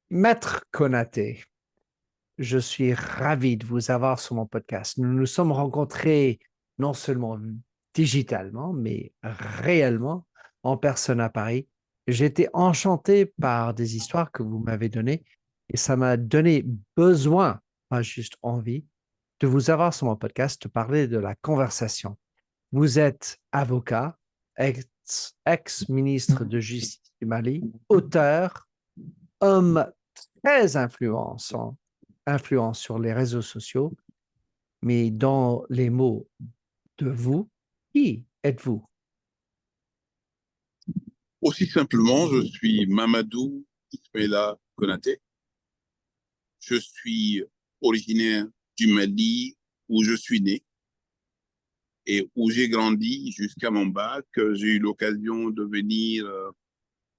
Maître Konaté, je suis ravi de vous avoir sur mon podcast. Nous nous sommes rencontrés non seulement digitalement, mais réellement en personne à Paris. J'ai été enchanté par des histoires que vous m'avez données et ça m'a donné besoin, pas juste envie, de vous avoir sur mon podcast, de parler de la conversation. Vous êtes avocat, ex-ministre de Justice du Mali, auteur, homme très influence sur les réseaux sociaux, mais dans les mots de vous, qui êtes-vous? Aussi simplement, je suis Mamadou Ismaïla Konaté. Je suis originaire du Mali où je suis né et où j'ai grandi jusqu'à mon bac. J'ai eu l'occasion de venir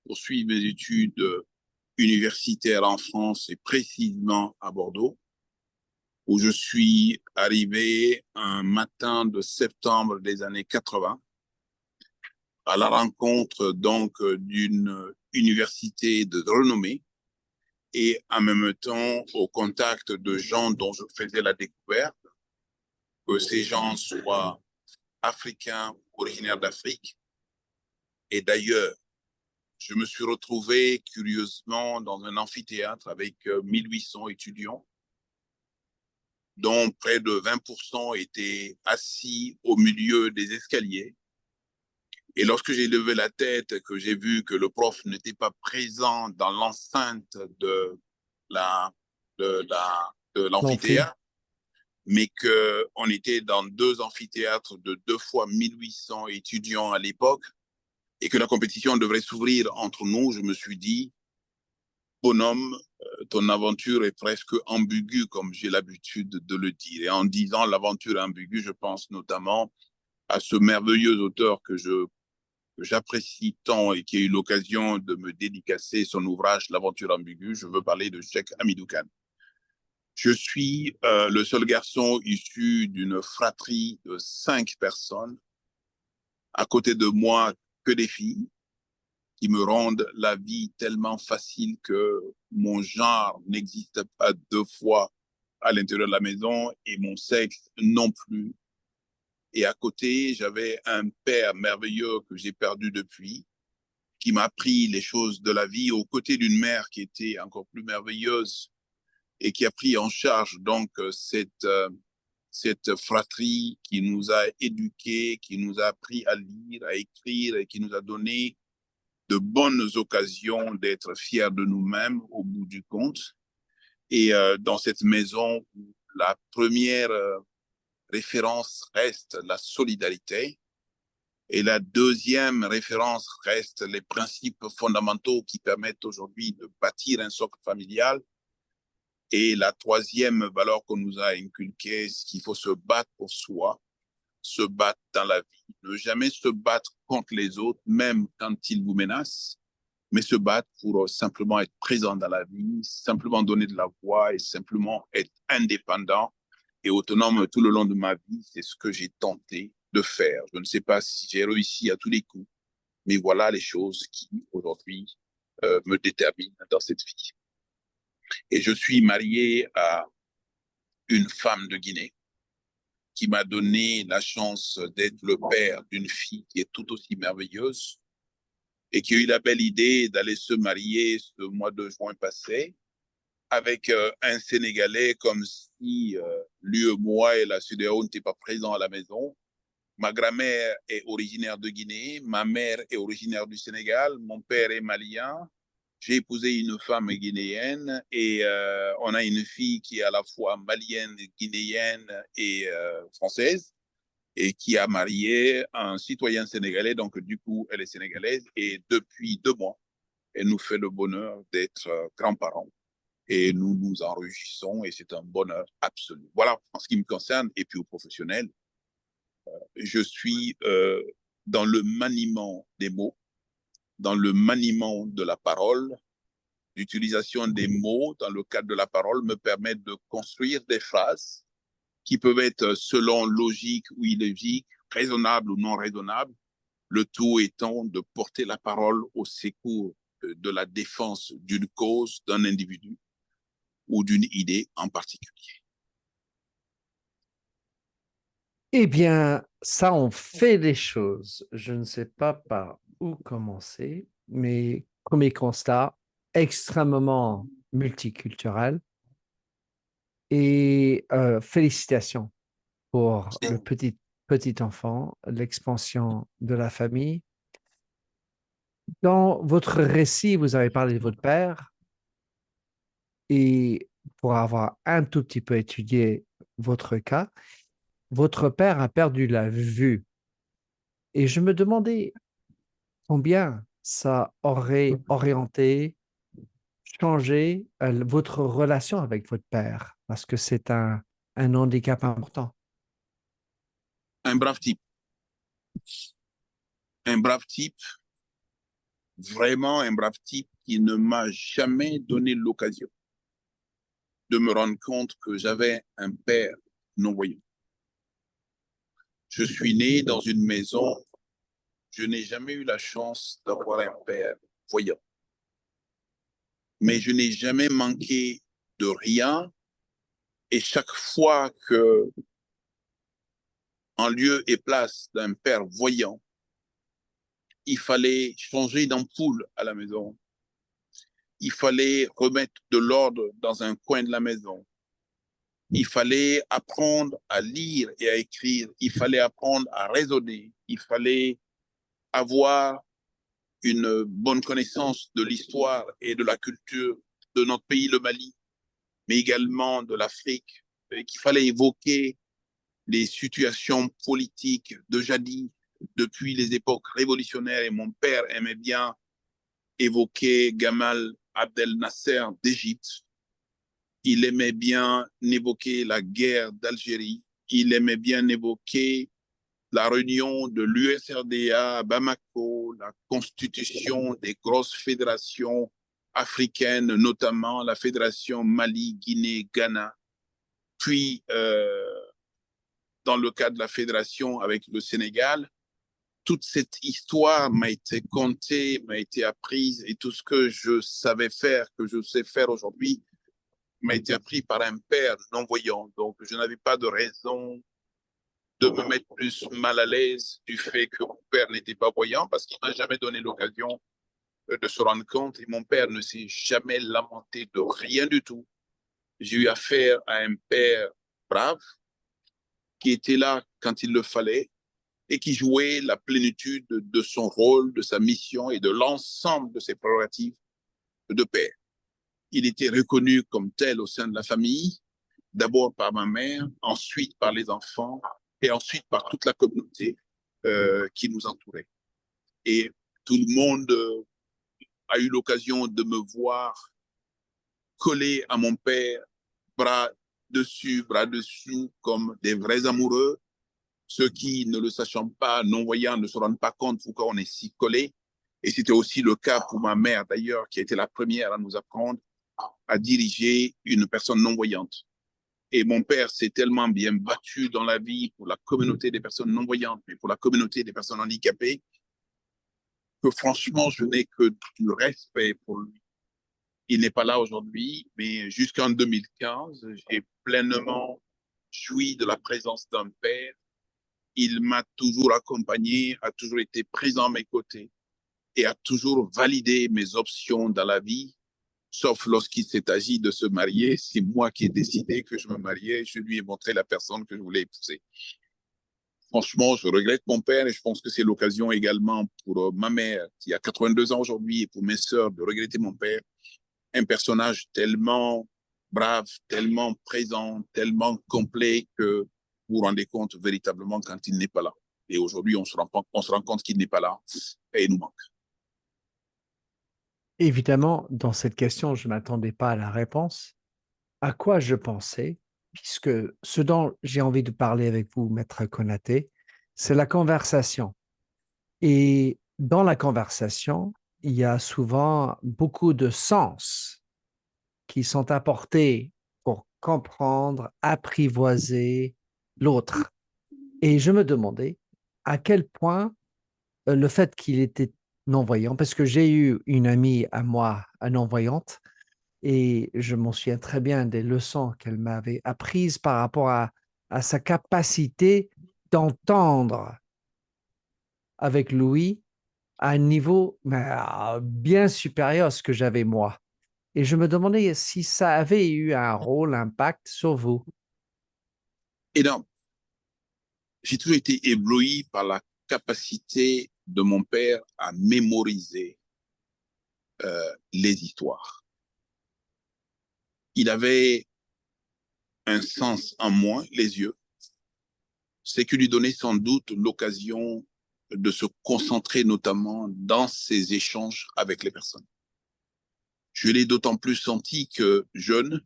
poursuivre mes études universitaires en France et précisément à Bordeaux, où je suis arrivé un matin de septembre des années 80 à la rencontre donc d'une université de renommée et en même temps au contact de gens dont je faisais la découverte, que ces gens soient africains, originaires d'Afrique. Et d'ailleurs, je me suis retrouvé curieusement dans un amphithéâtre avec 1800 étudiants, dont près de 20% étaient assis au milieu des escaliers. Et lorsque j'ai levé la tête, que j'ai vu que le prof n'était pas présent dans l'enceinte la, de L'amphi. l'amphithéâtre, mais qu'on était dans deux amphithéâtres de 2 fois 1800 étudiants à l'époque et que la compétition devrait s'ouvrir entre nous, je me suis dit, bonhomme, ton aventure est presque ambiguë, comme j'ai l'habitude de le dire. Et en disant l'aventure ambiguë, je pense notamment à ce merveilleux auteur que j'apprécie tant et qui a eu l'occasion de me dédicacer son ouvrage L'aventure ambiguë. Je veux parler de Cheikh Hamidou Kane. Je suis le seul garçon issu d'une fratrie de 5 personnes. À côté de moi, que des filles qui me rendent la vie tellement facile que mon genre n'existe pas 2 fois à l'intérieur de la maison et mon sexe non plus. Et à côté, j'avais un père merveilleux que j'ai perdu depuis, qui m'a appris les choses de la vie, aux côtés d'une mère qui était encore plus merveilleuse et qui a pris en charge donc cette fratrie, qui nous a éduqués, qui nous a appris à lire, à écrire et qui nous a donné de bonnes occasions d'être fiers de nous-mêmes au bout du compte. Et dans cette maison, la première référence reste la solidarité et la deuxième référence reste les principes fondamentaux qui permettent aujourd'hui de bâtir un socle familial. Et la troisième valeur qu'on nous a inculquée, c'est qu'il faut se battre pour soi, se battre dans la vie, ne jamais se battre contre les autres, même quand ils vous menacent, mais se battre pour simplement être présent dans la vie, simplement donner de la voix et simplement être indépendant et autonome tout le long de ma vie. C'est ce que j'ai tenté de faire. Je ne sais pas si j'ai réussi à tous les coups, mais voilà les choses qui, aujourd'hui, me déterminent dans cette vie. Et je suis marié à une femme de Guinée qui m'a donné la chance d'être le père d'une fille qui est tout aussi merveilleuse et qui a eu la belle idée d'aller se marier ce mois de juin passé avec un Sénégalais, comme si l'UEMOA et la CEDEAO n'étaient pas présents à la maison. Ma grand-mère est originaire de Guinée, ma mère est originaire du Sénégal, mon père est malien. J'ai épousé une femme guinéenne et on a une fille qui est à la fois malienne, guinéenne et française et qui a marié un citoyen sénégalais. Donc, du coup, elle est sénégalaise et depuis 2 mois, elle nous fait le bonheur d'être grands-parents et nous nous enrichissons et c'est un bonheur absolu. Voilà en ce qui me concerne et puis au professionnel. Je suis dans le maniement des mots, dans le maniement de la parole. L'utilisation des mots dans le cadre de la parole me permet de construire des phrases qui peuvent être selon logique ou illogique, raisonnables ou non raisonnables. le tout étant de porter la parole au secours de la défense d'une cause, d'un individu ou d'une idée en particulier. Eh bien, ça, on fait les choses. Je ne sais pas par où commencer, mais premier constat, extrêmement multiculturel. Et félicitations pour le petit enfant, l'expansion de la famille. Dans votre récit, vous avez parlé de votre père et pour avoir un tout petit peu étudié votre cas, votre père a perdu la vue. Et je me demandais combien ça aurait orienté, changé votre relation avec votre père, parce que c'est un handicap important. Un brave type, un brave type, vraiment un brave type qui ne m'a jamais donné l'occasion de me rendre compte que j'avais un père non-voyant. Je suis né dans une maison, je n'ai jamais eu la chance d'avoir un père voyant, mais je n'ai jamais manqué de rien et chaque fois que, en lieu et place d'un père voyant, il fallait changer d'ampoule à la maison, il fallait remettre de l'ordre dans un coin de la maison, il fallait apprendre à lire et à écrire, il fallait apprendre à raisonner, il fallait avoir une bonne connaissance de l'histoire et de la culture de notre pays, le Mali, mais également de l'Afrique, et qu'il fallait évoquer les situations politiques de jadis, depuis les époques révolutionnaires. Et mon père aimait bien évoquer Gamal Abdel Nasser d'Égypte. Il aimait bien évoquer la guerre d'Algérie. Il aimait bien évoquer la réunion de l'USRDA à Bamako, la constitution des grosses fédérations africaines, notamment la fédération Mali, Guinée, Ghana, puis dans le cadre de la fédération avec le Sénégal. Toute cette histoire m'a été contée, m'a été apprise, et tout ce que je savais faire, que je sais faire aujourd'hui, m'a été appris par un père non-voyant. Donc, je n'avais pas de raison de me mettre plus mal à l'aise du fait que mon père n'était pas voyant parce qu'il m'a jamais donné l'occasion de se rendre compte et mon père ne s'est jamais lamenté de rien du tout. J'ai eu affaire à un père brave qui était là quand il le fallait et qui jouait la plénitude de son rôle, de sa mission et de l'ensemble de ses prérogatives de père. Il était reconnu comme tel au sein de la famille, d'abord par ma mère, ensuite par les enfants et ensuite par toute la communauté qui nous entourait. Et tout le monde a eu l'occasion de me voir coller à mon père, bras dessus, bras dessous, comme des vrais amoureux. Ceux qui, ne le sachant pas, non-voyants, ne se rendent pas compte pourquoi on est si collés. Et c'était aussi le cas pour ma mère, d'ailleurs, qui a été la première à nous apprendre à diriger une personne non-voyante. Et mon père s'est tellement bien battu dans la vie pour la communauté des personnes non-voyantes, mais pour la communauté des personnes handicapées, que franchement, je n'ai que du respect pour lui. Il n'est pas là aujourd'hui, mais jusqu'en 2015, j'ai pleinement joui de la présence d'un père. Il m'a toujours accompagné, a toujours été présent à mes côtés et a toujours validé mes options dans la vie, sauf lorsqu'il s'est agi de se marier. C'est moi qui ai décidé que je me mariais. Je lui ai montré la personne que je voulais épouser. Franchement, je regrette mon père et je pense que c'est l'occasion également pour ma mère, qui a 82 ans aujourd'hui, et pour mes sœurs de regretter mon père. Un personnage tellement brave, tellement présent, tellement complet que vous vous rendez compte véritablement quand il n'est pas là. Et aujourd'hui, on se rend compte qu'il n'est pas là et il nous manque. Évidemment, dans cette question, je ne m'attendais pas à la réponse. À quoi je pensais, puisque ce dont j'ai envie de parler avec vous, Maître Konaté, c'est la conversation. Et dans la conversation, il y a souvent beaucoup de sens qui sont apportés pour comprendre, apprivoiser l'autre. Et je me demandais à quel point le fait qu'il était non-voyant, parce que j'ai eu une amie à moi, non-voyante, et je m'en souviens très bien des leçons qu'elle m'avait apprises par rapport à sa capacité d'entendre avec Louis à un niveau bien supérieur à ce que j'avais moi. Et je me demandais si ça avait eu un rôle, impact sur vous. Et donc, j'ai toujours été ébloui par la capacité de mon père à mémoriser les histoires. Il avait un sens en moins, les yeux, ce qui lui donnait sans doute l'occasion de se concentrer notamment dans ses échanges avec les personnes. Je l'ai d'autant plus senti que jeune,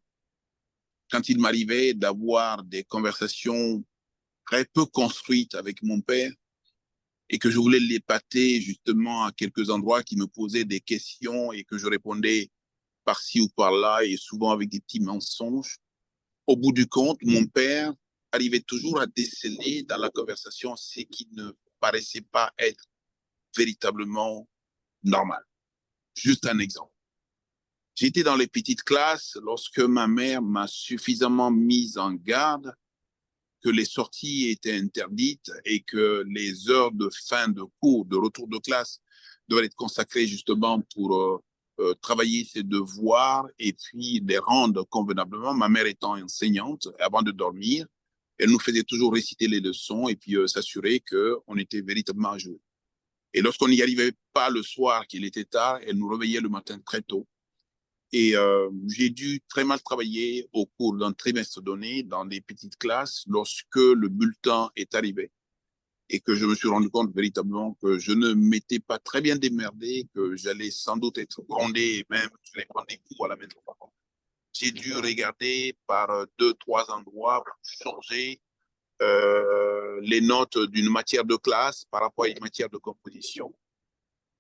quand il m'arrivait d'avoir des conversations très peu construites avec mon père et que je voulais l'épater justement à quelques endroits qui me posaient des questions et que je répondais par-ci ou par-là et souvent avec des petits mensonges. Au bout du compte, mon père arrivait toujours à déceler dans la conversation ce qui ne paraissait pas être véritablement normal. Juste un exemple. J'étais dans les petites classes lorsque ma mère m'a suffisamment mise en garde que les sorties étaient interdites et que les heures de fin de cours, de retour de classe, devaient être consacrées justement pour travailler ses devoirs et puis les rendre convenablement. Ma mère étant enseignante, avant de dormir, elle nous faisait toujours réciter les leçons et puis s'assurer qu'on était véritablement à jour. Et lorsqu'on n'y arrivait pas le soir, qu'il était tard, elle nous réveillait le matin très tôt. Et j'ai dû très mal travailler au cours d'un trimestre donné dans des petites classes lorsque le bulletin est arrivé et que je me suis rendu compte véritablement que je ne m'étais pas très bien démerdé, que j'allais sans doute être grondé et même j'allais prendre des coups à la maison. J'ai dû regarder par deux, trois endroits pour changer les notes d'une matière de classe par rapport à une matière de composition.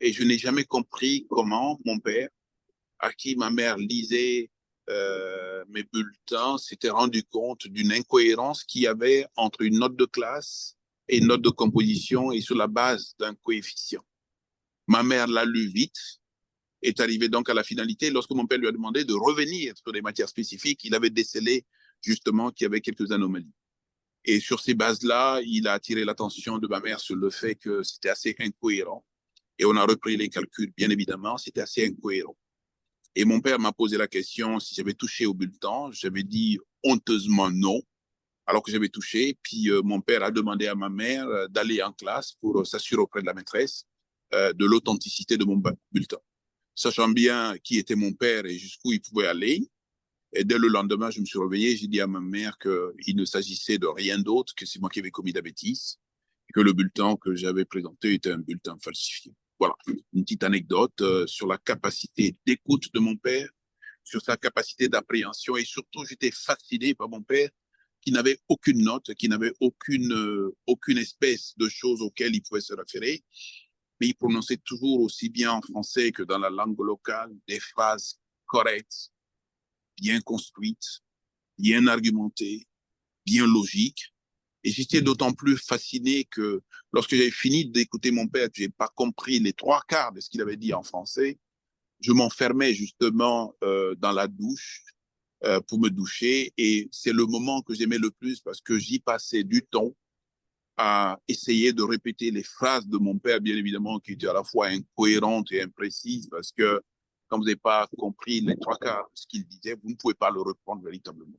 Et je n'ai jamais compris comment mon père, à qui ma mère lisait mes bulletins, s'était rendu compte d'une incohérence qu'il y avait entre une note de classe et une note de composition et sur la base d'un coefficient. Ma mère l'a lu vite, est arrivé donc à la finalité. Lorsque mon père lui a demandé de revenir sur les matières spécifiques, il avait décelé justement qu'il y avait quelques anomalies. Et sur ces bases-là, il a attiré l'attention de ma mère sur le fait que c'était assez incohérent. Et on a repris les calculs, bien évidemment, c'était assez incohérent. Et mon père m'a posé la question si j'avais touché au bulletin. J'avais dit honteusement non, alors que j'avais touché. Puis mon père a demandé à ma mère d'aller en classe pour s'assurer auprès de la maîtresse de l'authenticité de mon bulletin. Sachant bien qui était mon père et jusqu'où il pouvait aller. Et dès le lendemain, je me suis réveillé, j'ai dit à ma mère qu'il ne s'agissait de rien d'autre, que c'est moi qui avais commis la bêtise, et que le bulletin que j'avais présenté était un bulletin falsifié. Voilà, une petite anecdote sur la capacité d'écoute de mon père, sur sa capacité d'appréhension, et surtout, j'étais fasciné par mon père qui n'avait aucune note, qui n'avait aucune espèce de chose auquel il pouvait se référer, mais il prononçait toujours aussi bien en français que dans la langue locale des phrases correctes, bien construites, bien argumentées, bien logiques. Et j'étais d'autant plus fasciné que lorsque j'avais fini d'écouter mon père, que je n'ai pas compris les trois quarts de ce qu'il avait dit en français, je m'enfermais justement dans la douche pour me doucher. Et c'est le moment que j'aimais le plus parce que j'y passais du temps à essayer de répéter les phrases de mon père, bien évidemment, qui étaient à la fois incohérentes et imprécises, parce que quand vous n'avez pas compris les trois quarts de ce qu'il disait, vous ne pouvez pas le reprendre véritablement.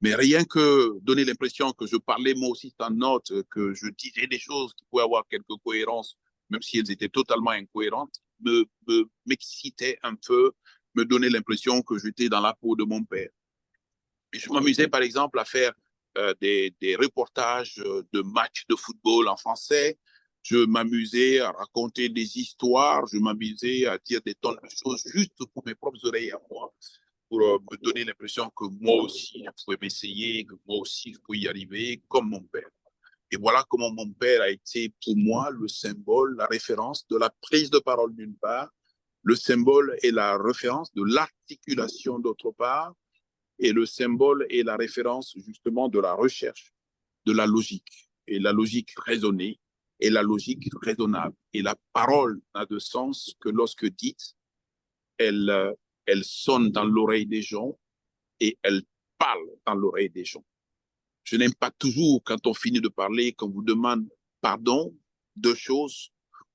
Mais rien que donner l'impression que je parlais moi aussi en note, que je disais des choses qui pouvaient avoir quelques cohérences, même si elles étaient totalement incohérentes, m'excitait un peu, me donnait l'impression que j'étais dans la peau de mon père. Et je m'amusais par exemple à faire des reportages de matchs de football en français. Je m'amusais à raconter des histoires, je m'amusais à dire des tonnes de choses juste pour mes propres oreilles à moi, pour me donner l'impression que moi aussi, je pouvais m'essayer, que moi aussi, je pouvais y arriver comme mon père. Et voilà comment mon père a été pour moi le symbole, la référence de la prise de parole d'une part, le symbole et la référence de l'articulation d'autre part, et le symbole est la référence justement de la recherche, de la logique, et la logique raisonnée, et la logique raisonnable. Et la parole n'a de sens que lorsque dite, elle sonne dans l'oreille des gens et elle parle dans l'oreille des gens. Je n'aime pas toujours quand on finit de parler, qu'on vous demande pardon de choses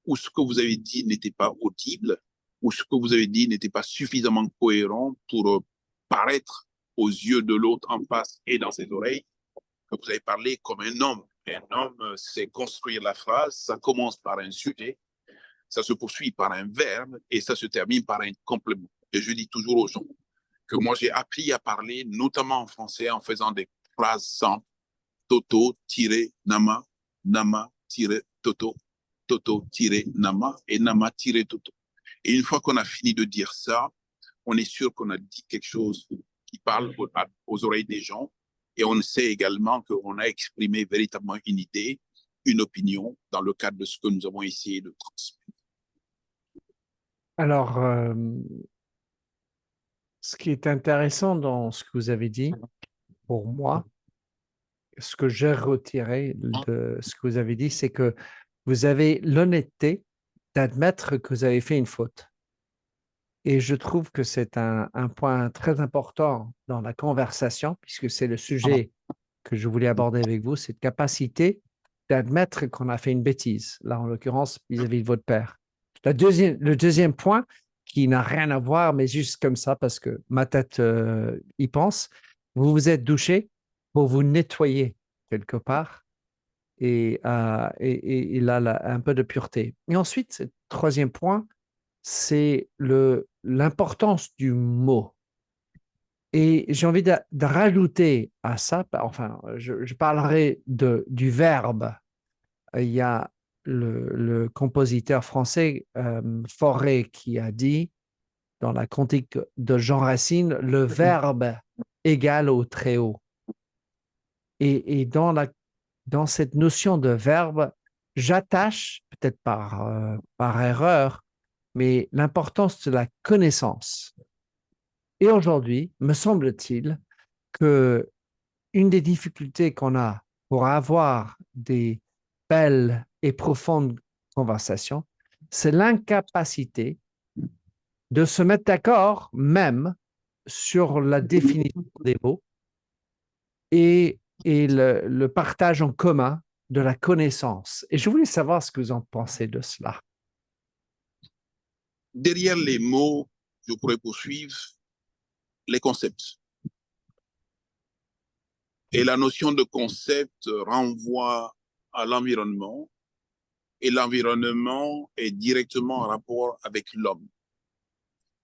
où ce que vous avez dit n'était pas audible, où ce que vous avez dit n'était pas suffisamment cohérent pour paraître aux yeux de l'autre en face et dans ses oreilles, que vous avez parlé comme un homme. Un homme, c'est construire la phrase, ça commence par un sujet, ça se poursuit par un verbe et ça se termine par un complément. Et je dis toujours aux gens que moi j'ai appris à parler, notamment en français, en faisant des phrases simples. Toto-Nama, Nama-Toto, Toto-Nama et Nama-Toto. Et une fois qu'on a fini de dire ça, on est sûr qu'on a dit quelque chose qui parle aux oreilles des gens et on sait également qu'on a exprimé véritablement une idée, une opinion dans le cadre de ce que nous avons essayé de transmettre. Alors, ce qui est intéressant dans ce que vous avez dit, pour moi, ce que j'ai retiré de ce que vous avez dit, c'est que vous avez l'honnêteté d'admettre que vous avez fait une faute. Et je trouve que c'est un point très important dans la conversation, puisque c'est le sujet que je voulais aborder avec vous, cette capacité d'admettre qu'on a fait une bêtise, là en l'occurrence vis-à-vis de votre père. Le deuxième point, qui n'a rien à voir, mais juste comme ça, parce que ma tête y pense, vous vous êtes douché pour vous nettoyer quelque part, et là, un peu de pureté. Et ensuite, le troisième point, c'est l'importance du mot. Et j'ai envie de rajouter à ça, enfin, je parlerai du verbe. Il y a le compositeur français Fauré qui a dit, dans la cantique de Jean Racine, le verbe égale au très haut. Et dans cette notion de verbe, j'attache, peut-être par erreur, mais l'importance de la connaissance. Et aujourd'hui, me semble-t-il que une des difficultés qu'on a pour avoir des belles et profondes conversations, c'est l'incapacité de se mettre d'accord même sur la définition des mots et le partage en commun de la connaissance. Et je voulais savoir ce que vous en pensez de cela. Derrière les mots, je pourrais poursuivre les concepts. Et la notion de concept renvoie à l'environnement, et l'environnement est directement en rapport avec l'homme.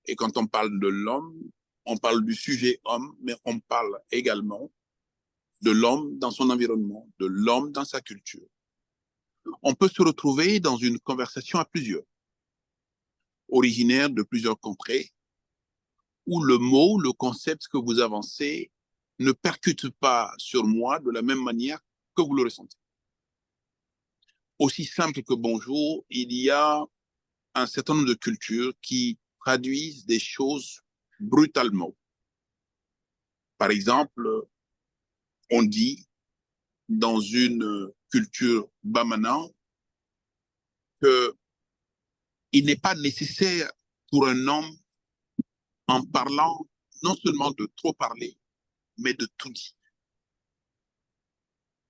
Et quand on parle de l'homme, on parle du sujet homme, mais on parle également de l'homme dans son environnement, de l'homme dans sa culture. On peut se retrouver dans une conversation à plusieurs, originaire de plusieurs contrées, où le mot, le concept que vous avancez ne percute pas sur moi de la même manière que vous le ressentez. Aussi simple que bonjour, il y a un certain nombre de cultures qui traduisent des choses brutalement. Par exemple, on dit dans une culture bamana qu'il n'est pas nécessaire pour un homme, en parlant, non seulement de trop parler, mais de tout dire.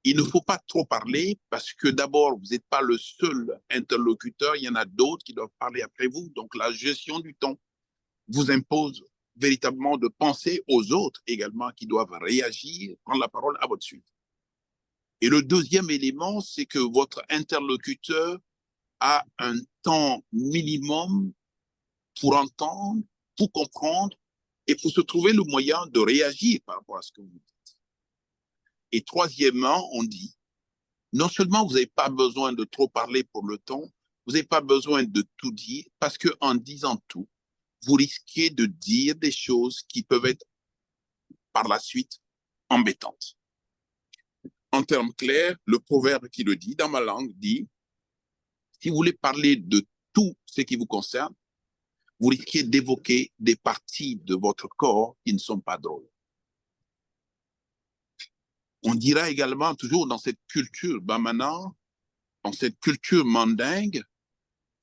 Il ne faut pas trop parler parce que d'abord, vous n'êtes pas le seul interlocuteur, il y en a d'autres qui doivent parler après vous. Donc la gestion du temps vous impose véritablement de penser aux autres également qui doivent réagir, prendre la parole à votre suite. Et le deuxième élément, c'est que votre interlocuteur a un temps minimum pour entendre, pour comprendre et pour se trouver le moyen de réagir par rapport à ce que vous dites. Et troisièmement, on dit, non seulement vous n'avez pas besoin de trop parler pour le temps, vous n'avez pas besoin de tout dire, parce qu'en disant tout, vous risquez de dire des choses qui peuvent être par la suite embêtantes. En termes clairs, le proverbe qui le dit, dans ma langue, dit, si vous voulez parler de tout ce qui vous concerne, vous risquez d'évoquer des parties de votre corps qui ne sont pas drôles. On dira également, toujours dans cette culture bamana, dans cette culture mandingue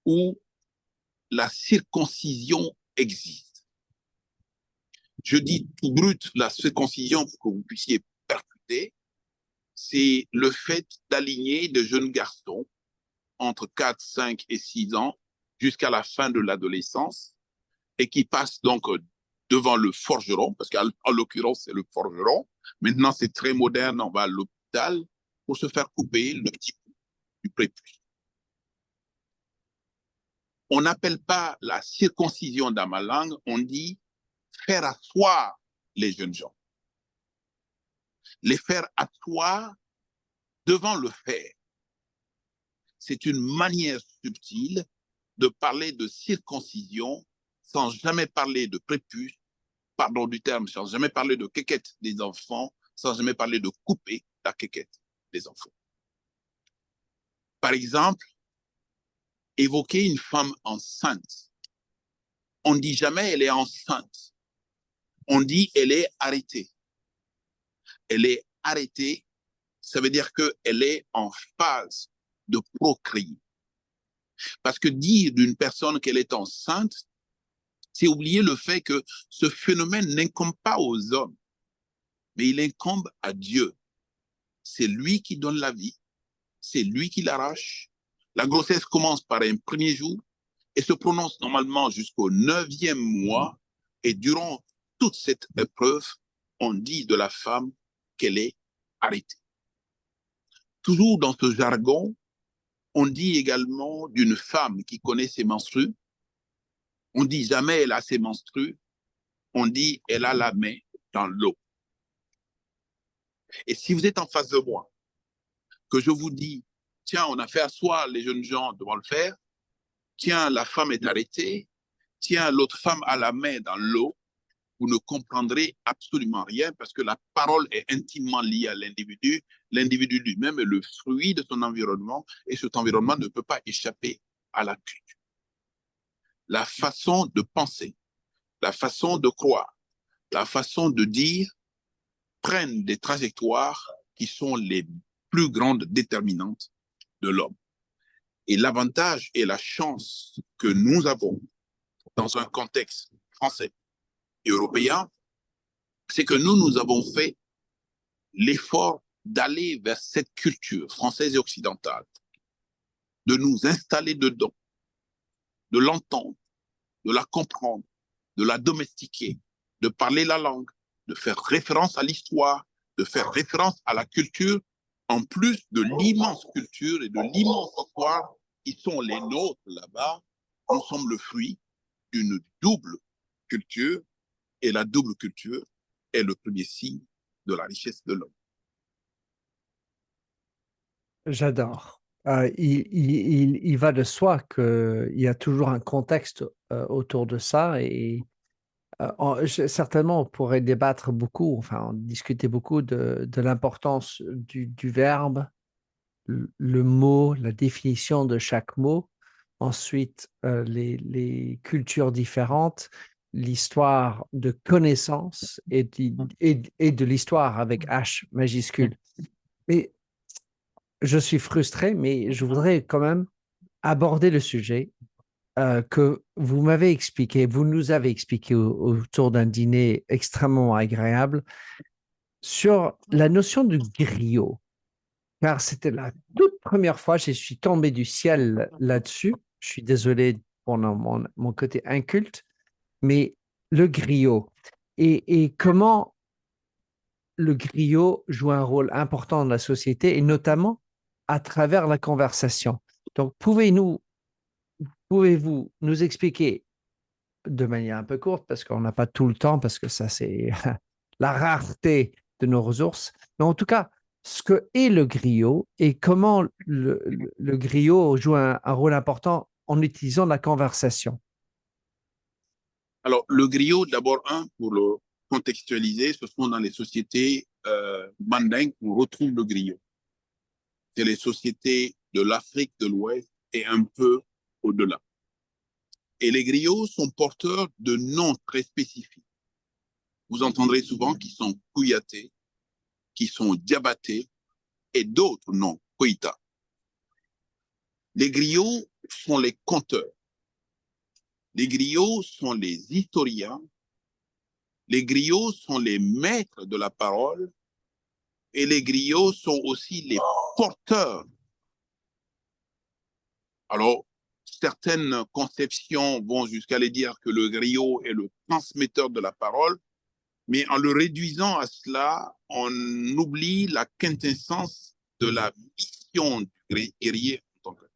où la circoncision existe. Je dis tout brut, la circoncision, pour que vous puissiez percuter, c'est le fait d'aligner de jeunes garçons entre 4, 5 et 6 ans jusqu'à la fin de l'adolescence et qui passent donc devant le forgeron, parce qu'en l'occurrence, c'est le forgeron. Maintenant, c'est très moderne, on va à l'hôpital pour se faire couper le petit bout du prépuce. On n'appelle pas la circoncision dans ma langue, on dit faire asseoir les jeunes gens. Les faire asseoir devant le fer. C'est une manière subtile de parler de circoncision sans jamais parler de prépuce, pardon du terme, sans jamais parler de quéquette des enfants, sans jamais parler de couper la quéquette des enfants. Par exemple, évoquer une femme enceinte. On ne dit jamais elle est enceinte. On dit elle est arrêtée. Elle est arrêtée, ça veut dire qu'elle est en phase de procréer. Parce que dire d'une personne qu'elle est enceinte, c'est oublier le fait que ce phénomène n'incombe pas aux hommes, mais il incombe à Dieu. C'est lui qui donne la vie, c'est lui qui l'arrache. La grossesse commence par un premier jour et se prononce normalement jusqu'au 9e mois. Et durant toute cette épreuve, on dit de la femme qu'elle est arrêtée. Toujours dans ce jargon, on dit également d'une femme qui connaît ses menstrues. On dit jamais elle a ses menstrues. On dit elle a la main dans l'eau. Et si vous êtes en face de moi, que je vous dis, tiens, on a fait asseoir les jeunes gens devant le fer, tiens, la femme est arrêtée, tiens, l'autre femme a la main dans l'eau, vous ne comprendrez absolument rien parce que la parole est intimement liée à l'individu. L'individu lui-même est le fruit de son environnement et cet environnement ne peut pas échapper à la culture. La façon de penser, la façon de croire, la façon de dire prennent des trajectoires qui sont les plus grandes déterminantes de l'homme. Et l'avantage et la chance que nous avons dans un contexte français et européen, c'est que nous avons fait l'effort d'aller vers cette culture française et occidentale, de nous installer dedans, de l'entendre, de la comprendre, de la domestiquer, de parler la langue, de faire référence à l'histoire, de faire référence à la culture, en plus de l'immense culture et de l'immense histoire qui sont les nôtres là-bas. Nous sommes le fruit d'une double culture et la double culture est le premier signe de la richesse de l'homme. J'adore. Il va de soi qu'il y a toujours un contexte autour de ça et certainement on pourrait débattre beaucoup, enfin discuter beaucoup de l'importance du verbe, le mot, la définition de chaque mot, ensuite les cultures différentes, l'histoire de connaissance et de l'histoire avec H majuscule. Mais je suis frustré, mais je voudrais quand même aborder le sujet que vous m'avez expliqué, vous nous avez expliqué autour d'un dîner extrêmement agréable sur la notion de griot. Car c'était la toute première fois, je suis tombé du ciel là-dessus. Je suis désolé pour mon côté inculte, mais le griot et comment le griot joue un rôle important dans la société et notamment à travers la conversation. Donc, pouvez-vous nous expliquer de manière un peu courte, parce qu'on n'a pas tout le temps, parce que ça, c'est la rareté de nos ressources, mais en tout cas, ce que est le griot et comment le griot joue un rôle important en utilisant la conversation. Alors, le griot, d'abord, pour le contextualiser, ce sont dans les sociétés mandingues qu'on retrouve le griot. C'est les sociétés de l'Afrique de l'Ouest et un peu au-delà. Et les griots sont porteurs de noms très spécifiques. Vous entendrez souvent qu'ils sont Kouyaté, qui sont Diabaté et d'autres noms, Koïta. Les griots sont les conteurs. Les griots sont les historiens. Les griots sont les maîtres de la parole. Et les griots sont aussi les porteurs. Alors, certaines conceptions vont jusqu'à aller dire que le griot est le transmetteur de la parole, mais en le réduisant à cela, on oublie la quintessence de la mission du guerrier en tant que tel.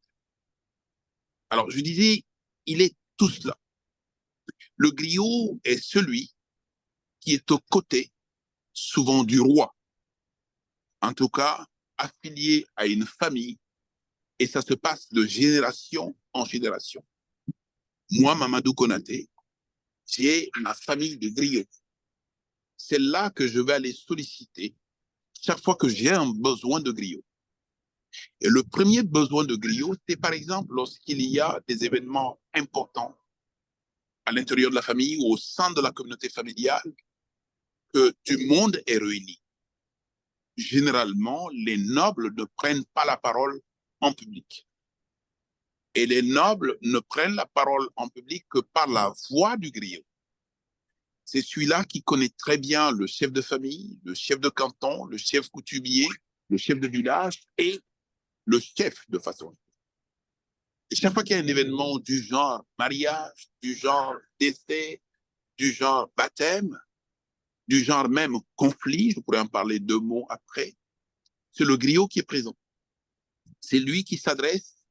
Alors, je disais, il est tout cela. Le griot est celui qui est aux côtés, souvent du roi, en tout cas affilié à une famille, et ça se passe de génération en génération. Moi, Mamadou Konaté, j'ai ma famille de griots. C'est là que je vais aller solliciter chaque fois que j'ai un besoin de griot. Et le premier besoin de griot, c'est par exemple lorsqu'il y a des événements importants à l'intérieur de la famille ou au sein de la communauté familiale, que du monde est réuni. Généralement, les nobles ne prennent pas la parole en public. Et les nobles ne prennent la parole en public que par la voix du griot. C'est celui-là qui connaît très bien le chef de famille, le chef de canton, le chef coutumier, le chef de village et le chef de façon. Et chaque fois qu'il y a un événement du genre mariage, du genre décès, du genre baptême, du genre même conflit, je pourrais en parler 2 mots après, c'est le griot qui est présent. C'est lui qui s'adresse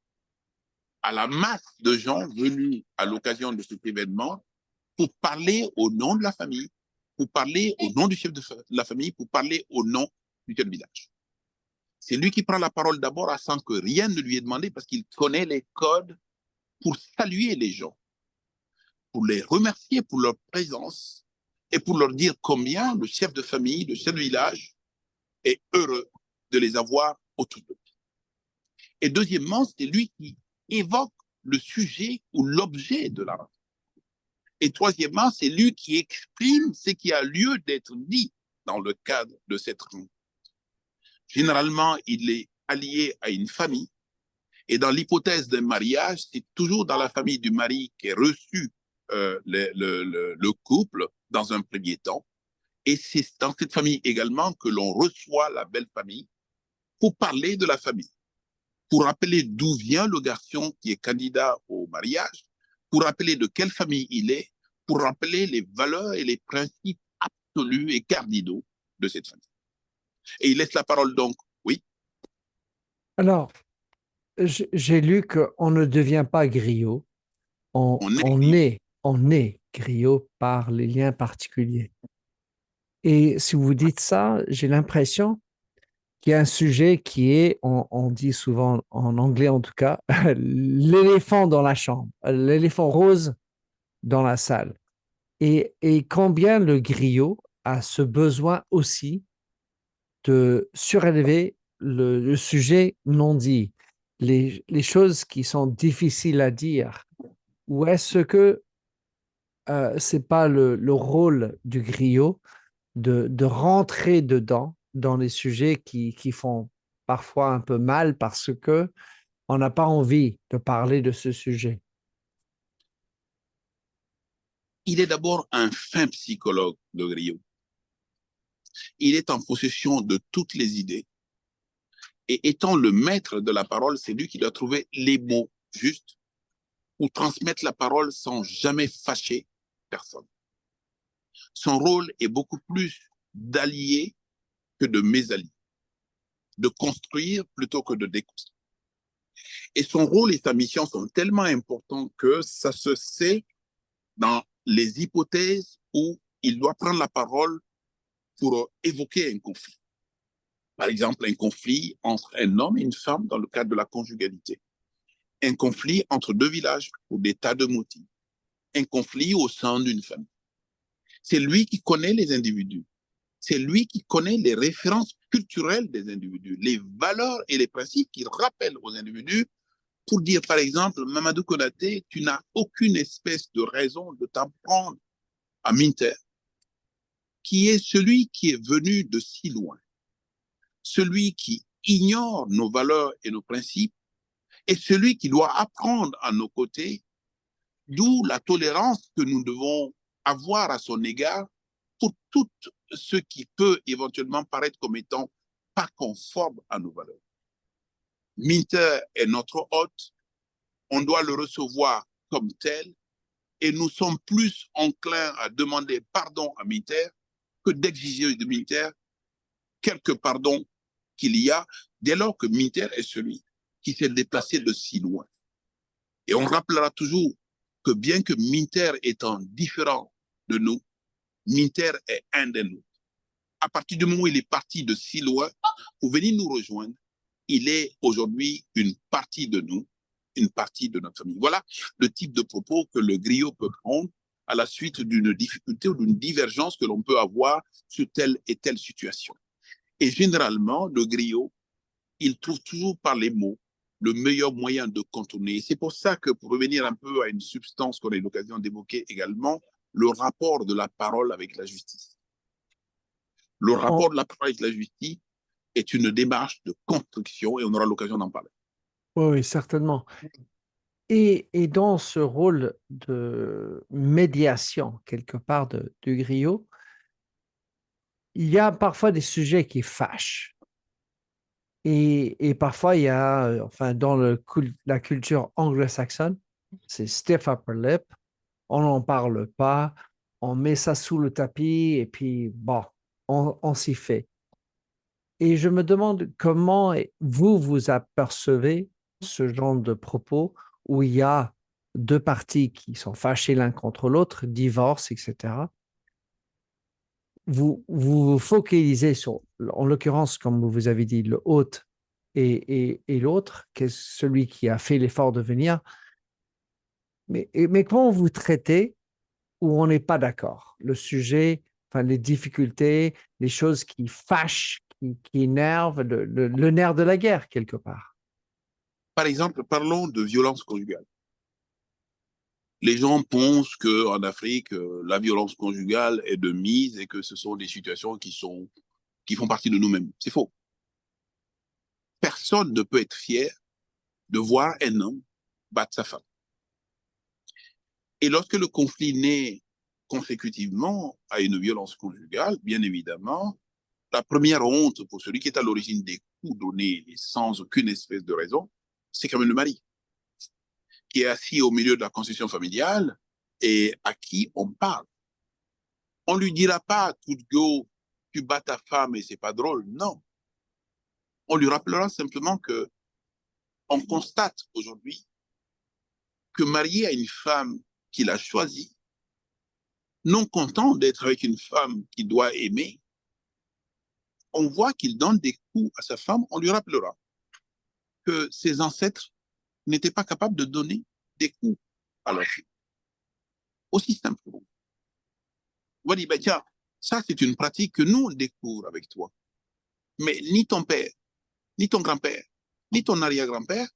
à la masse de gens venus à l'occasion de cet événement pour parler au nom de la famille, pour parler au nom du chef de la famille, pour parler au nom du chef de village. C'est lui qui prend la parole d'abord sans que rien ne lui ait demandé parce qu'il connaît les codes pour saluer les gens, pour les remercier pour leur présence et pour leur dire combien le chef de famille, le chef de village est heureux de les avoir autour de lui. Et deuxièmement, c'est lui qui évoque le sujet ou l'objet de la rencontre. Et troisièmement, c'est lui qui exprime ce qui a lieu d'être dit dans le cadre de cette rencontre. Généralement, il est allié à une famille. Et dans l'hypothèse d'un mariage, c'est toujours dans la famille du mari qu'est reçu le couple dans un premier temps. Et c'est dans cette famille également que l'on reçoit la belle famille pour parler de la famille, pour rappeler d'où vient le garçon qui est candidat au mariage, pour rappeler de quelle famille il est, pour rappeler les valeurs et les principes absolus et cardinaux de cette famille. Et il laisse la parole donc, oui. Alors, j'ai lu qu'on ne devient pas griot, on, On est on est, on est griot par les liens particuliers. Et si vous dites ça, j'ai l'impression qu'il y a un sujet qui est, on dit souvent en anglais en tout cas, l'éléphant dans la chambre, l'éléphant rose dans la salle. Et combien le griot a ce besoin aussi de surélever le sujet non dit, les choses qui sont difficiles à dire. Ou est-ce que c'est pas le rôle du griot de rentrer dedans dans les sujets qui font parfois un peu mal parce que on n'a pas envie de parler de ce sujet. Il est d'abord un fin psychologue, le griot. Il est en possession de toutes les idées. Et étant le maître de la parole, c'est lui qui doit trouver les mots justes pour transmettre la parole sans jamais fâcher personne. Son rôle est beaucoup plus d'allier que de mésallier, de construire plutôt que de déconstruire. Et son rôle et sa mission sont tellement importants que ça se sait dans les hypothèses où il doit prendre la parole pour évoquer un conflit. Par exemple, un conflit entre un homme et une femme dans le cadre de la conjugalité. Un conflit entre 2 villages pour des tas de motifs. Un conflit au sein d'une famille. C'est lui qui connaît les individus. C'est lui qui connaît les références culturelles des individus, les valeurs et les principes qu'il rappelle aux individus pour dire, par exemple, Mamadou Konaté, tu n'as aucune espèce de raison de t'en prendre à Minter, qui est celui qui est venu de si loin, celui qui ignore nos valeurs et nos principes est celui qui doit apprendre à nos côtés, d'où la tolérance que nous devons avoir à son égard pour tout ce qui peut éventuellement paraître comme étant pas conforme à nos valeurs. Minter est notre hôte, on doit le recevoir comme tel, et nous sommes plus enclins à demander pardon à Minter que d'exiger de Minter quelques pardons qu'il y a, dès lors que Minter est celui qui s'est déplacé de si loin. Et on rappellera toujours que bien que Minter étant différent de nous, Minter est un de nous. À partir du moment où il est parti de si loin pour venir nous rejoindre, il est aujourd'hui une partie de nous, une partie de notre famille. Voilà le type de propos que le griot peut prendre à la suite d'une difficulté ou d'une divergence que l'on peut avoir sur telle et telle situation. Et généralement, le griot, il trouve toujours par les mots le meilleur moyen de contourner. C'est pour ça que, pour revenir un peu à une substance qu'on a eu l'occasion d'évoquer également, le rapport de la parole avec la justice. Le rapport de la parole avec la justice est une démarche de construction et on aura l'occasion d'en parler. Oui, certainement. Et dans ce rôle de médiation, quelque part, du griot, il y a parfois des sujets qui fâchent. Et parfois, il y a, enfin, dans la culture anglo-saxonne, c'est stiff upper lip, on n'en parle pas, on met ça sous le tapis et puis, bon, on s'y fait. Et je me demande comment vous apercevez ce genre de propos où il y a deux parties qui sont fâchées l'un contre l'autre, divorce, etc. Vous vous focalisez sur, en l'occurrence, comme vous avez dit, le hôte et l'autre, qui est celui qui a fait l'effort de venir. Mais comment vous traitez où on n'est pas d'accord? Le sujet, enfin, les difficultés, les choses qui fâchent, qui énervent, le nerf de la guerre, quelque part. Par exemple, parlons de violence conjugale. Les gens pensent qu'en Afrique, la violence conjugale est de mise et que ce sont des situations qui font partie de nous-mêmes. C'est faux. Personne ne peut être fier de voir un homme battre sa femme. Et lorsque le conflit naît consécutivement à une violence conjugale, bien évidemment, la première honte pour celui qui est à l'origine des coups donnés sans aucune espèce de raison, c'est quand même le mari, qui est assis au milieu de la constitution familiale et à qui on parle. On ne lui dira pas, tout go, tu bats ta femme et c'est pas drôle. Non. On lui rappellera simplement que on constate aujourd'hui que marié à une femme qu'il a choisie, non content d'être avec une femme qu'il doit aimer, on voit qu'il donne des coups à sa femme, on lui rappellera que ses ancêtres n'étaient pas capables de donner des coups à leur fille. Aussi simplement. On va dire, ben tiens, ça c'est une pratique que nous on découvre avec toi. Mais ni ton père, ni ton grand-père, ni ton arrière-grand-père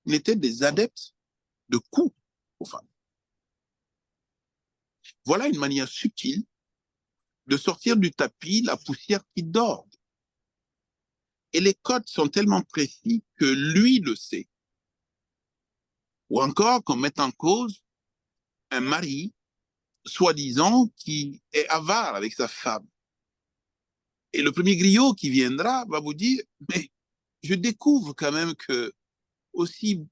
n'étaient des adeptes de coups aux femmes. Voilà une manière subtile de sortir du tapis la poussière qui dort. Et les codes sont tellement précis que lui le sait. Ou encore qu'on mette en cause un mari, soi-disant, qui est avare avec sa femme. Et le premier griot qui viendra va vous dire, mais je découvre quand même que, aussi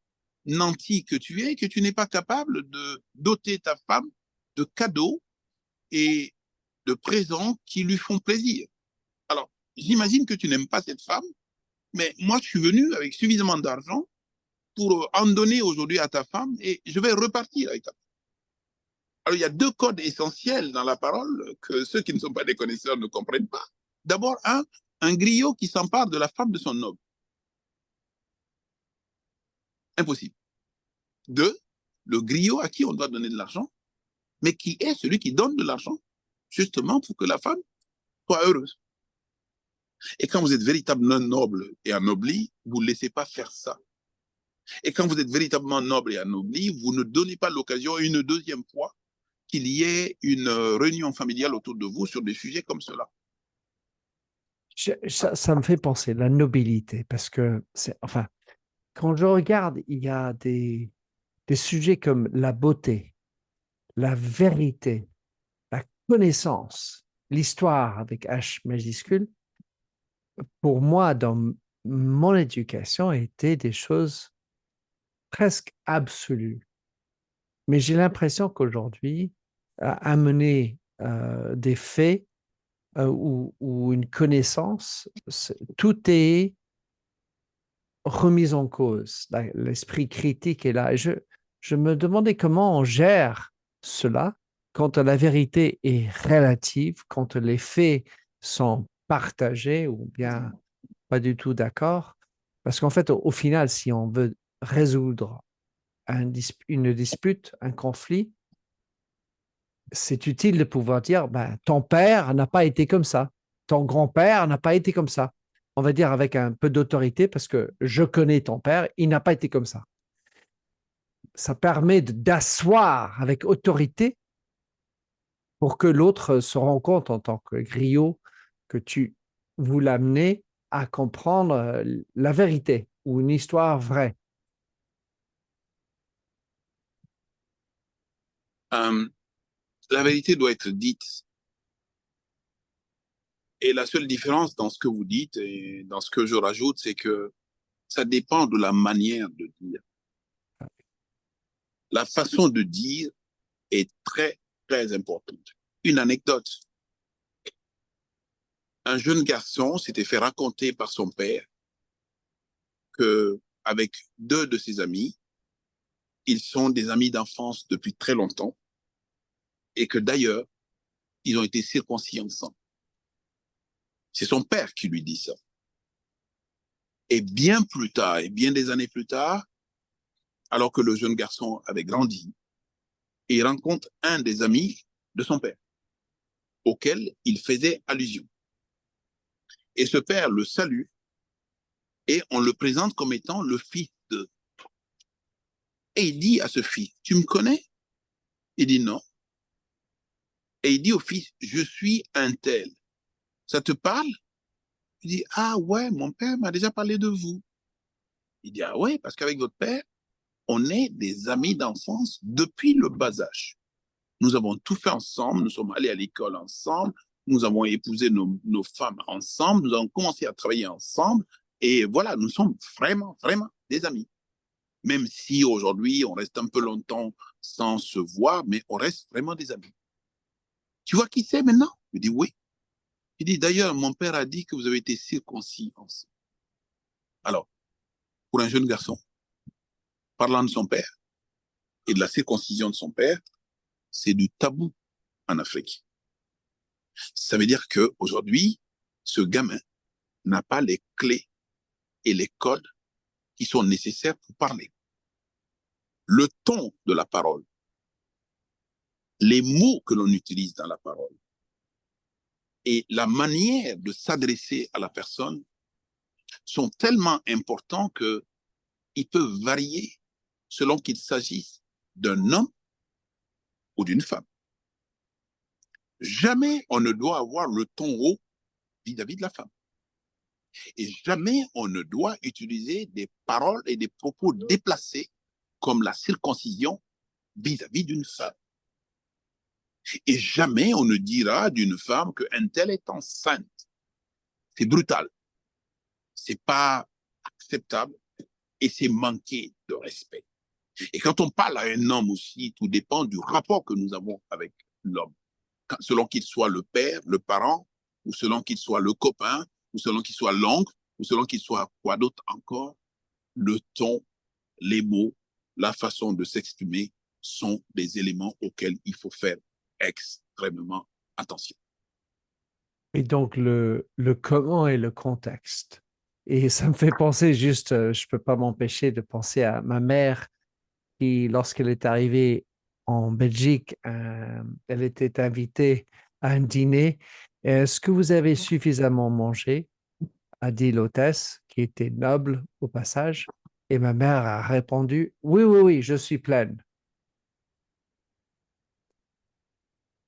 nanti que tu n'es pas capable de doter ta femme de cadeaux et de présents qui lui font plaisir. Alors, j'imagine que tu n'aimes pas cette femme, mais moi, je suis venu avec suffisamment d'argent pour en donner aujourd'hui à ta femme et je vais repartir avec ta femme. Alors, il y a deux codes essentiels dans la parole que ceux qui ne sont pas des connaisseurs ne comprennent pas. D'abord, un griot qui s'empare de la femme de son noble. Impossible. Deux, le griot à qui on doit donner de l'argent, mais qui est celui qui donne de l'argent, justement pour que la femme soit heureuse. Et quand vous êtes véritablement noble et anobli, vous ne laissez pas faire ça. Et quand vous êtes véritablement noble et anobli, vous ne donnez pas l'occasion une deuxième fois qu'il y ait une réunion familiale autour de vous sur des sujets comme cela. Ça me fait penser, la nobilité, parce que, enfin, quand je regarde, il y a des sujets comme la beauté, la vérité, la connaissance, l'histoire avec H majuscule. Pour moi, dans mon éducation, étaient des choses presque absolues. Mais j'ai l'impression qu'aujourd'hui, amener des faits ou une connaissance, tout est remis en cause. L'esprit critique est là. Et je me demandais comment on gère cela quand la vérité est relative, quand les faits sont partagés ou bien pas du tout d'accord. Parce qu'en fait, au final, si on veut résoudre une dispute, un conflit, c'est utile de pouvoir dire, ben, ton père n'a pas été comme ça, ton grand-père n'a pas été comme ça. On va dire avec un peu d'autorité parce que je connais ton père, il n'a pas été comme ça. Ça permet d'asseoir avec autorité pour que l'autre se rende compte en tant que griot que tu vous l'amener à comprendre la vérité ou une histoire vraie. La vérité doit être dite. Et la seule différence dans ce que vous dites et dans ce que je rajoute, c'est que ça dépend de la manière de dire. La façon de dire est très, très importante. Une anecdote. Un jeune garçon s'était fait raconter par son père que, avec deux de ses amis, ils sont des amis d'enfance depuis très longtemps et que d'ailleurs, ils ont été circoncis ensemble. C'est son père qui lui dit ça. Et bien plus tard, et bien des années plus tard, alors que le jeune garçon avait grandi, il rencontre un des amis de son père, auquel il faisait allusion. Et ce père le salue et on le présente comme étant le fils de. Et il dit à ce fils, tu me connais? Il dit non. Et il dit au fils, je suis un tel. Ça te parle? Il dit, ah ouais, mon père m'a déjà parlé de vous. Il dit, ah ouais, parce qu'avec votre père, on est des amis d'enfance depuis le bas âge. Nous avons tout fait ensemble, nous sommes allés à l'école ensemble, nous avons épousé nos femmes ensemble, nous avons commencé à travailler ensemble, et voilà, nous sommes vraiment, vraiment des amis. Même si aujourd'hui, on reste un peu longtemps sans se voir, mais on reste vraiment des amis. Tu vois qui c'est maintenant? Je dis oui. Il dit, d'ailleurs, mon père a dit que vous avez été circoncis ensemble. Alors, pour un jeune garçon, parlant de son père et de la circoncision de son père, c'est du tabou en Afrique. Ça veut dire qu'aujourd'hui, ce gamin n'a pas les clés et les codes qui sont nécessaires pour parler. Le ton de la parole, les mots que l'on utilise dans la parole et la manière de s'adresser à la personne sont tellement importants qu'ils peuvent varier selon qu'il s'agisse d'un homme ou d'une femme. Jamais on ne doit avoir le ton haut vis-à-vis de la femme. Et jamais on ne doit utiliser des paroles et des propos déplacés comme la circoncision vis-à-vis d'une femme. Et jamais on ne dira d'une femme qu'un tel est enceinte. C'est brutal. C'est pas acceptable et c'est manquer de respect. Et quand on parle à un homme aussi, tout dépend du rapport que nous avons avec l'homme. Selon qu'il soit le père, le parent, ou selon qu'il soit le copain, ou selon qu'il soit l'oncle, ou selon qu'il soit quoi d'autre encore, le ton, les mots, la façon de s'exprimer sont des éléments auxquels il faut faire extrêmement attention. Et donc, le comment et le contexte. Et ça me fait penser juste, je ne peux pas m'empêcher de penser à ma mère qui, lorsqu'elle est arrivée en Belgique, elle était invitée à un dîner. Est-ce que vous avez suffisamment mangé? A dit l'hôtesse, qui était noble au passage. Et ma mère a répondu, oui, oui, oui, je suis pleine.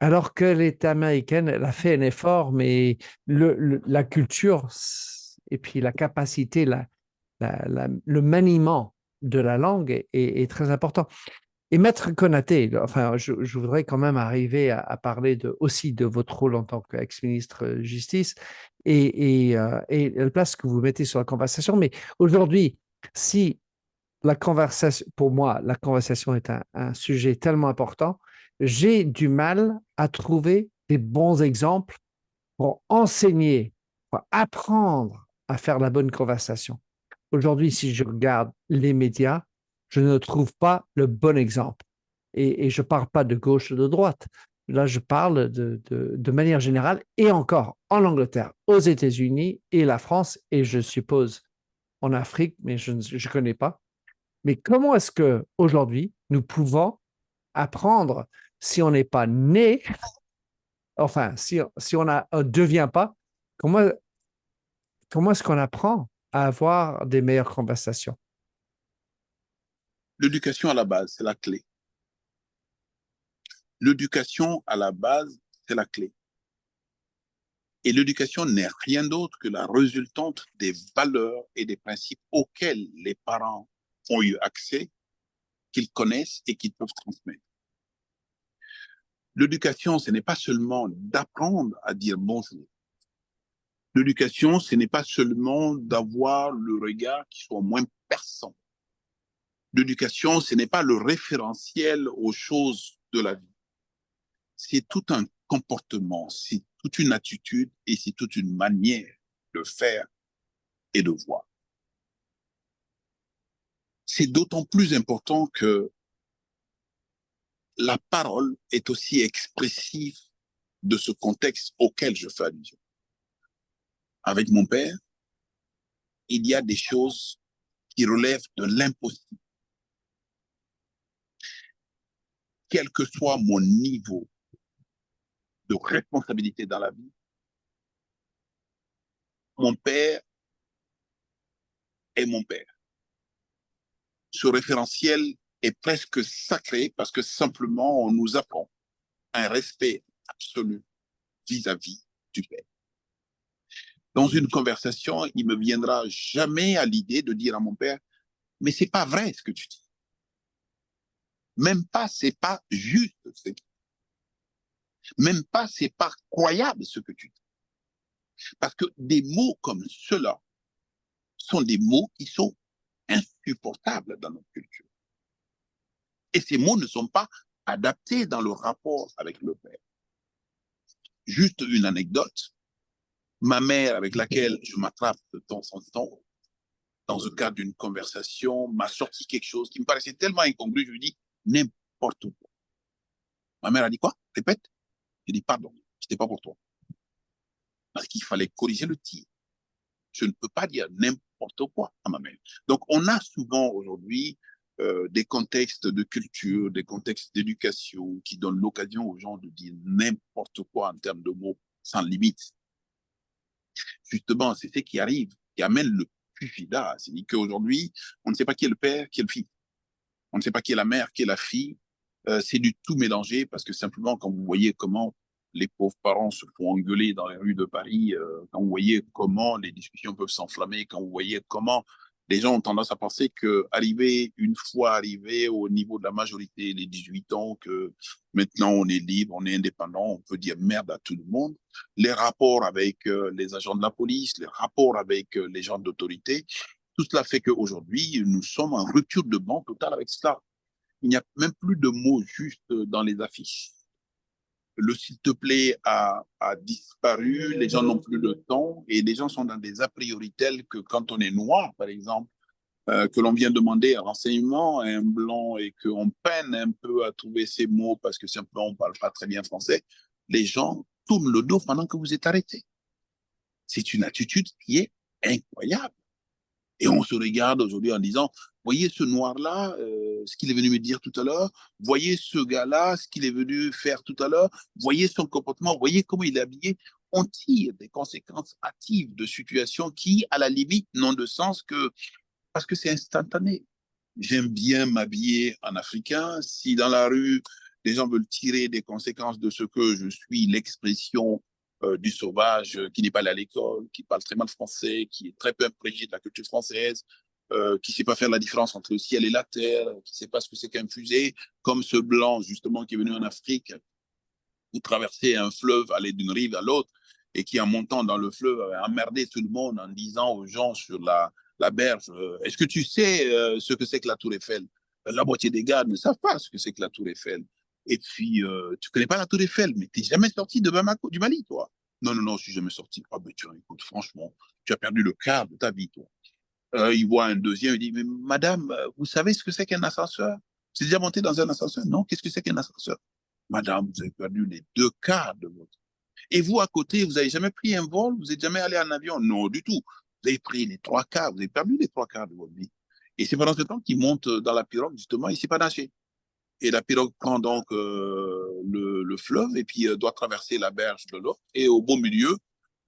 Alors qu'elle est américaine, elle a fait un effort, mais la culture et puis la capacité, le maniement de la langue est très important. Et Maître Konaté, enfin, je voudrais quand même arriver à parler aussi de votre rôle en tant qu'ex-ministre de Justice et la place que vous mettez sur la conversation. Mais aujourd'hui, si la conversation, pour moi, la conversation est un sujet tellement important, j'ai du mal à trouver des bons exemples pour enseigner, pour apprendre à faire la bonne conversation. Aujourd'hui, si je regarde les médias, je ne trouve pas le bon exemple. Et je ne parle pas de gauche ou de droite. Là, je parle de manière générale et encore en Angleterre, aux États-Unis et la France, et je suppose en Afrique, mais je ne connais pas. Mais comment est-ce qu'aujourd'hui, nous pouvons apprendre si on n'est pas né, enfin, si on ne devient pas, comment, comment est-ce qu'on apprend à avoir des meilleures conversations? L'éducation à la base, c'est la clé. L'éducation à la base, c'est la clé. Et l'éducation n'est rien d'autre que la résultante des valeurs et des principes auxquels les parents ont eu accès, qu'ils connaissent et qu'ils peuvent transmettre. L'éducation, ce n'est pas seulement d'apprendre à dire bonjour. L'éducation, ce n'est pas seulement d'avoir le regard qui soit moins perçant. L'éducation, ce n'est pas le référentiel aux choses de la vie. C'est tout un comportement, c'est toute une attitude et c'est toute une manière de faire et de voir. C'est d'autant plus important que la parole est aussi expressive de ce contexte auquel je fais allusion. Avec mon père, il y a des choses qui relèvent de l'impossible. Quel que soit mon niveau de responsabilité dans la vie, mon père est mon père. Ce référentiel est presque sacré parce que simplement on nous apprend un respect absolu vis-à-vis du père. Dans une conversation, il me viendra jamais à l'idée de dire à mon père, mais c'est pas vrai ce que tu dis. Même pas, c'est pas juste ce que tu dis. Même pas, c'est pas croyable ce que tu dis. Parce que des mots comme ceux-là sont des mots qui sont insupportables dans notre culture. Et ces mots ne sont pas adaptés dans le rapport avec le père. Juste une anecdote. Ma mère, avec laquelle je m'attrape de temps en temps, dans le cadre d'une conversation, m'a sorti quelque chose qui me paraissait tellement incongru, je lui dis n'importe quoi. Ma mère a dit quoi? Répète. Je dis pardon, c'était pas pour toi. Parce qu'il fallait corriger le tir. Je ne peux pas dire n'importe quoi à ma mère. Donc, on a souvent aujourd'hui des contextes de culture, des contextes d'éducation qui donnent l'occasion aux gens de dire n'importe quoi en termes de mots sans limite. Justement, c'est ce qui arrive, qui amène le pugilat. C'est-à-dire qu'aujourd'hui, on ne sait pas qui est le père, qui est le fils. On ne sait pas qui est la mère, qui est la fille. C'est du tout mélangé parce que simplement, quand vous voyez comment les pauvres parents se font engueuler dans les rues de Paris, quand vous voyez comment les discussions peuvent s'enflammer, quand vous voyez comment les gens ont tendance à penser que une fois arrivé au niveau de la majorité, les 18 ans, que maintenant on est libre, on est indépendant, on peut dire merde à tout le monde. Les rapports avec les agents de la police, les rapports avec les gens d'autorité, tout cela fait qu'aujourd'hui, nous sommes en rupture de banc totale avec cela. Il n'y a même plus de mots justes dans les affiches. Le s'il te plaît a disparu, les gens n'ont plus le temps et les gens sont dans des a priori tels que quand on est noir, par exemple, que l'on vient demander un renseignement à un blanc et qu'on peine un peu à trouver ces mots parce que simplement on ne parle pas très bien français, les gens tournent le dos pendant que vous êtes arrêté. C'est une attitude qui est incroyable. Et on se regarde aujourd'hui en disant, voyez ce noir-là, ce qu'il est venu me dire tout à l'heure, voyez ce gars-là, ce qu'il est venu faire tout à l'heure, voyez son comportement, voyez comment il est habillé. On tire des conséquences hâtives de situations qui, à la limite, n'ont de sens que parce que c'est instantané. J'aime bien m'habiller en africain. Si dans la rue, les gens veulent tirer des conséquences de ce que je suis, l'expression du sauvage qui n'est pas allé à l'école, qui parle très mal français, qui est très peu imprégné de la culture française, qui ne sait pas faire la différence entre le ciel et la terre, qui ne sait pas ce que c'est qu'un fusée, comme ce blanc, justement, qui est venu en Afrique pour traverser un fleuve, aller d'une rive à l'autre, et qui, en montant dans le fleuve, avait emmerdé tout le monde en disant aux gens sur la berge, est-ce que tu sais ce que c'est que la Tour Eiffel? La moitié des gars ne savent pas ce que c'est que la Tour Eiffel. Et puis, tu connais pas la Tour Eiffel, mais tu n'es jamais sorti de Bamako, du Mali, toi. Non, non, non, je suis jamais sorti. Ah, ben, tu écoute, franchement, tu as perdu le quart de ta vie, toi. Il voit un deuxième, il dit, mais madame, vous savez ce que c'est qu'un ascenseur? C'est déjà monté dans un ascenseur? Non, qu'est-ce que c'est qu'un ascenseur? Madame, vous avez perdu les deux quarts de votre. Et vous, à côté, vous n'avez jamais pris un vol? Vous n'êtes jamais allé en avion? Non, du tout. Vous avez pris les trois quarts, vous avez perdu les trois quarts de votre vie. Et c'est pendant ce temps qu'il monte dans la pirogue, justement, il ne sait pas nager. Et la pirogue prend donc le fleuve et puis doit traverser la berge de l'eau. Et au beau milieu,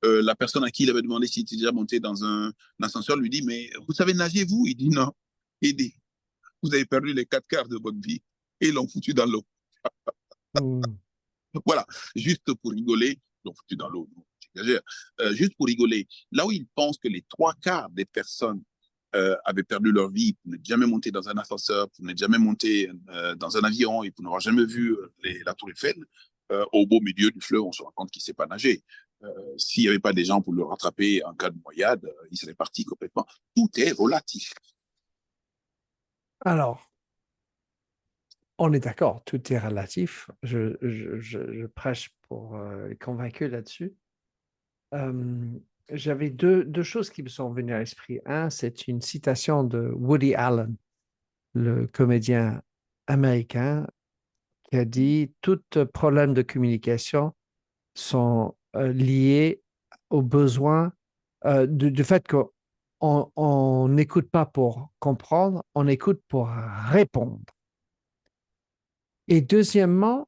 la personne à qui il avait demandé s'il était déjà monté dans un ascenseur lui dit, mais vous savez nager, vous? Il dit non. Il dit, vous avez perdu les quatre quarts de votre vie. Et ils l'ont foutu dans l'eau. Mm. Voilà, juste pour rigoler, ils l'ont foutu dans l'eau, j'exagère, juste pour rigoler, là où ils pensent que les trois quarts des personnes avaient perdu leur vie pour n'être jamais monté dans un ascenseur, pour n'être jamais monté dans un avion et pour n'avoir jamais vu la Tour Eiffel, au beau milieu du fleuve, on se rend compte qu'il ne sait pas nager. S'il n'y avait pas des gens pour le rattraper en cas de noyade, il serait parti complètement. Tout est relatif. Alors, on est d'accord, tout est relatif. Je prêche pour les convaincus là-dessus. J'avais deux choses qui me sont venues à l'esprit. Un, c'est une citation de Woody Allen, le comédien américain, qui a dit tout problème de communication sont liés au besoin du fait qu'on n'écoute pas pour comprendre, on écoute pour répondre. Et deuxièmement,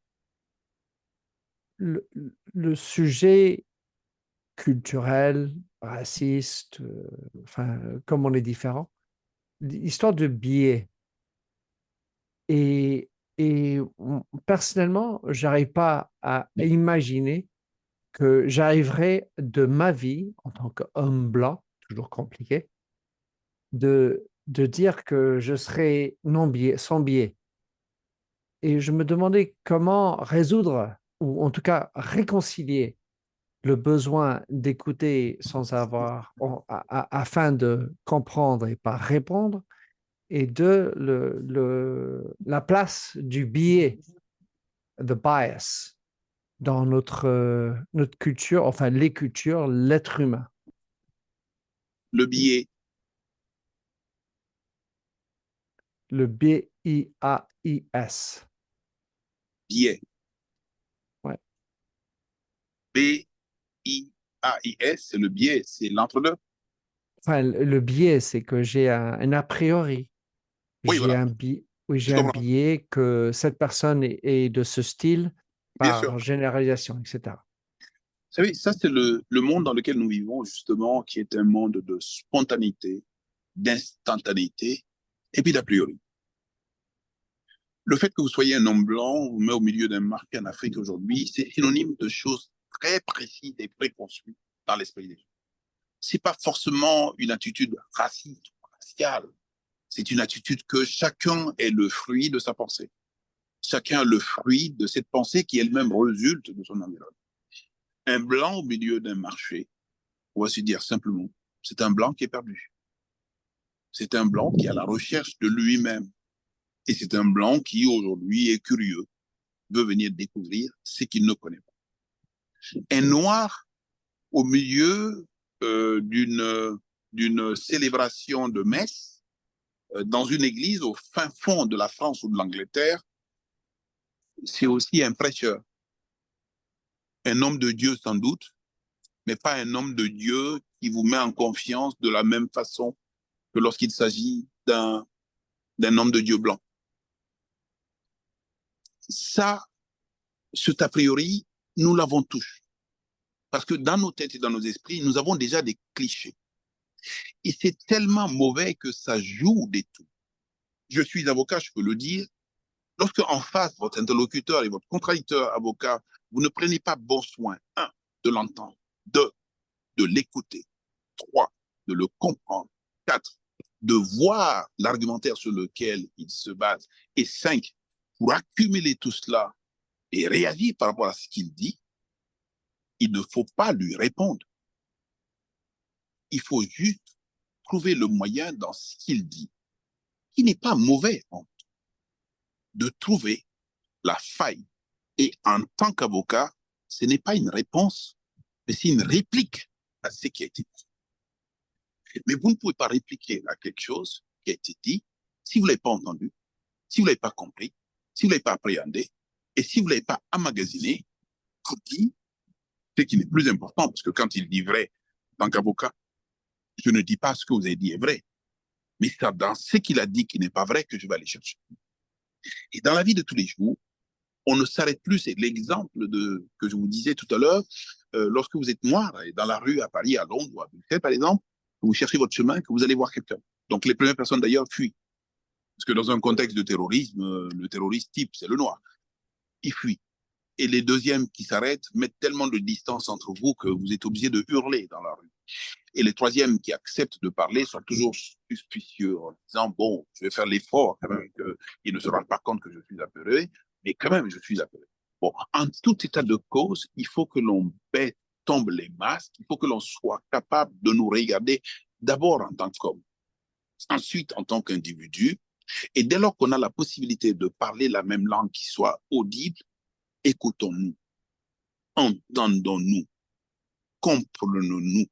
le, le sujet culturel, raciste, enfin, comme on est différent, l'histoire de biais. Et, et personnellement, j'arrive pas à imaginer que j'arriverai de ma vie en tant qu'homme blanc, toujours compliqué, de dire que je serai non biais, sans biais. Et je me demandais comment résoudre, ou en tout cas réconcilier le besoin d'écouter sans avoir, afin de comprendre et pas répondre, et la place du biais, the bias, dans notre culture, enfin les cultures, l'être humain. Le billet, Le B-I-A-I-S. billet, Ouais. B-I-A-I-S, c'est le biais, c'est l'entre-deux. Enfin, le biais, c'est que j'ai un a priori. Oui, J'ai voilà, un biais, oui, je j'ai un comprends. biais que cette personne est de ce style Bien sûr. par généralisation, etc. Vous savez, ça, c'est le monde dans lequel nous vivons, justement, qui est un monde de spontanéité, d'instantanéité et puis d'a priori. Le fait que vous soyez un homme blanc, mais au milieu d'un marché en Afrique aujourd'hui, c'est synonyme de choses très précises et préconçues dans l'esprit des gens. C'est pas forcément une attitude raciste ou raciale. C'est une attitude que chacun est le fruit de sa pensée. Chacun est le fruit de cette pensée qui elle-même résulte de son environnement. Un blanc au milieu d'un marché, on va se dire simplement, c'est un blanc qui est perdu. C'est un blanc qui est à la recherche de lui-même. Et c'est un blanc qui, aujourd'hui, est curieux, veut venir découvrir ce qu'il ne connaît pas. Un noir au milieu d'une célébration de messe dans une église au fin fond de la France ou de l'Angleterre, c'est aussi un prêcheur. Un homme de Dieu sans doute, mais pas un homme de Dieu qui vous met en confiance de la même façon que lorsqu'il s'agit d'un homme de Dieu blanc. Ça, cet a priori, nous l'avons tous. Parce que dans nos têtes et dans nos esprits, nous avons déjà des clichés. Et c'est tellement mauvais que ça joue des tout. Je suis avocat, je peux le dire. Lorsque en face, votre interlocuteur et votre contradicteur avocat, vous ne prenez pas bon soin, un, de l'entendre, deux, de l'écouter, trois, de le comprendre, quatre, de voir l'argumentaire sur lequel il se base, et 5, pour accumuler tout cela et réagir par rapport à ce qu'il dit, il ne faut pas lui répondre. Il faut juste trouver le moyen dans ce qu'il dit, qui n'est pas mauvais, de trouver la faille. Et en tant qu'avocat, ce n'est pas une réponse, mais c'est une réplique à ce qui a été dit. Mais vous ne pouvez pas répliquer à quelque chose qui a été dit si vous ne l'avez pas entendu, si vous ne l'avez pas compris, si vous ne l'avez pas appréhendé, et si vous ne l'avez pas emmagasiné, pour dire ce qui n'est plus important, parce que quand il dit vrai, en tant qu'avocat, je ne dis pas ce que vous avez dit est vrai, mais c'est dans ce qu'il a dit qui n'est pas vrai que je vais aller chercher. Et dans la vie de tous les jours, on ne s'arrête plus. C'est l'exemple que je vous disais tout à l'heure. Lorsque vous êtes noir dans la rue à Paris, à Londres ou à Bruxelles, par exemple, vous cherchez votre chemin, que vous allez voir quelqu'un. Donc les premières personnes d'ailleurs fuient. Parce que dans un contexte de terrorisme, le terroriste type, c'est le noir. Il fuit. Et les deuxièmes qui s'arrêtent mettent tellement de distance entre vous que vous êtes obligé de hurler dans la rue. Et les troisièmes qui acceptent de parler sont toujours suspicieux en disant, bon, je vais faire l'effort quand même qu'ils ne se rendent pas compte que je suis apeuré, mais quand même, je suis apeuré. Bon, en tout état de cause, il faut que l'on tombe les masques, il faut que l'on soit capable de nous regarder d'abord en tant qu'homme, ensuite en tant qu'individu, et dès lors qu'on a la possibilité de parler la même langue qui soit audible, écoutons-nous, entendons-nous, comprenons-nous.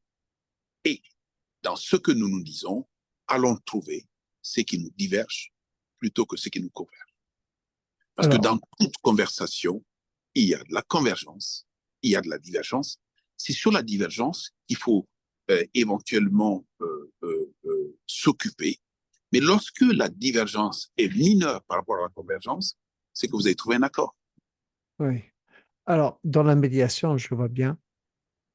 Et dans ce que nous nous disons, allons trouver ce qui nous diverge plutôt que ce qui nous converge. Parce que dans toute conversation, il y a de la convergence, il y a de la divergence. C'est sur la divergence qu'il faut éventuellement s'occuper. Mais lorsque la divergence est mineure par rapport à la convergence, c'est que vous avez trouvé un accord. Oui. Alors, dans la médiation, je vois bien,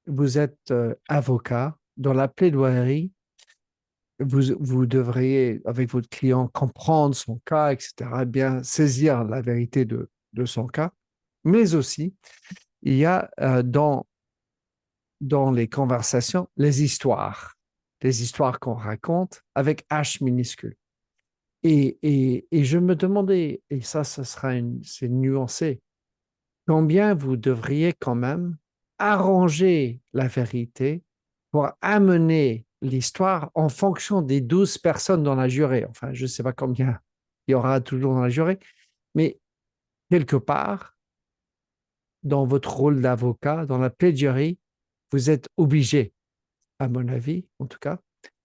vous êtes avocat. Dans la plaidoirie, vous devriez, avec votre client, comprendre son cas, etc., bien saisir la vérité de son cas. Mais aussi, il y a dans les conversations les histoires qu'on raconte avec H minuscule. Et je me demandais, et ça c'est nuancé, combien vous devriez quand même arranger la vérité pour amener l'histoire en fonction des 12 personnes dans la jurée. Enfin, je ne sais pas combien il y aura toujours dans la jurée, mais quelque part, dans votre rôle d'avocat, dans la plaidoirie, vous êtes obligé, à mon avis, en tout cas,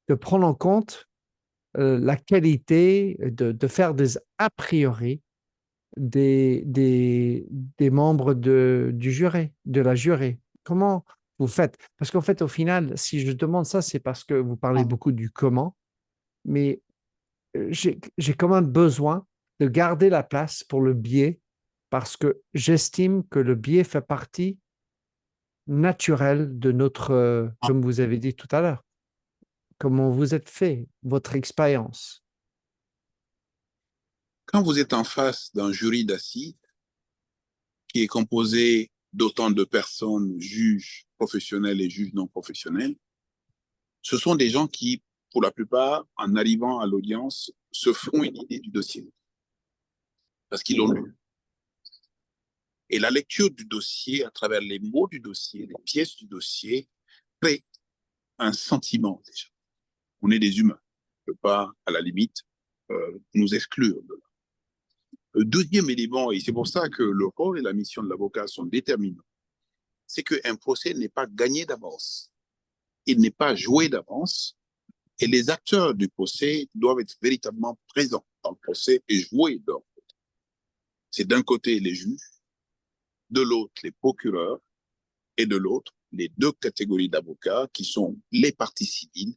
de prendre en compte la qualité, de faire des a priori des membres du jury, de la jurée. Comment vous faites? Parce qu'en fait, au final, si je demande ça, c'est parce que vous parlez beaucoup du comment, mais j'ai quand même besoin de garder la place pour le biais parce que j'estime que le biais fait partie naturelle de notre, comme vous avez dit tout à l'heure, comment vous êtes fait, votre expérience. Quand vous êtes en face d'un jury d'assises qui est composé d'autant de personnes, juges professionnels et juges non professionnels, ce sont des gens qui, pour la plupart, en arrivant à l'audience, se font une idée du dossier parce qu'ils l'ont lu. Et la lecture du dossier, à travers les mots du dossier, les pièces du dossier, crée un sentiment déjà. On est des humains. On ne peut pas, à la limite, nous exclure de là. Le deuxième élément, et c'est pour ça que le rôle et la mission de l'avocat sont déterminants, c'est qu'un procès n'est pas gagné d'avance. Il n'est pas joué d'avance. Et les acteurs du procès doivent être véritablement présents dans le procès et jouer leur rôle. C'est d'un côté les juges, de l'autre les procureurs, et de l'autre les deux catégories d'avocats qui sont les parties civiles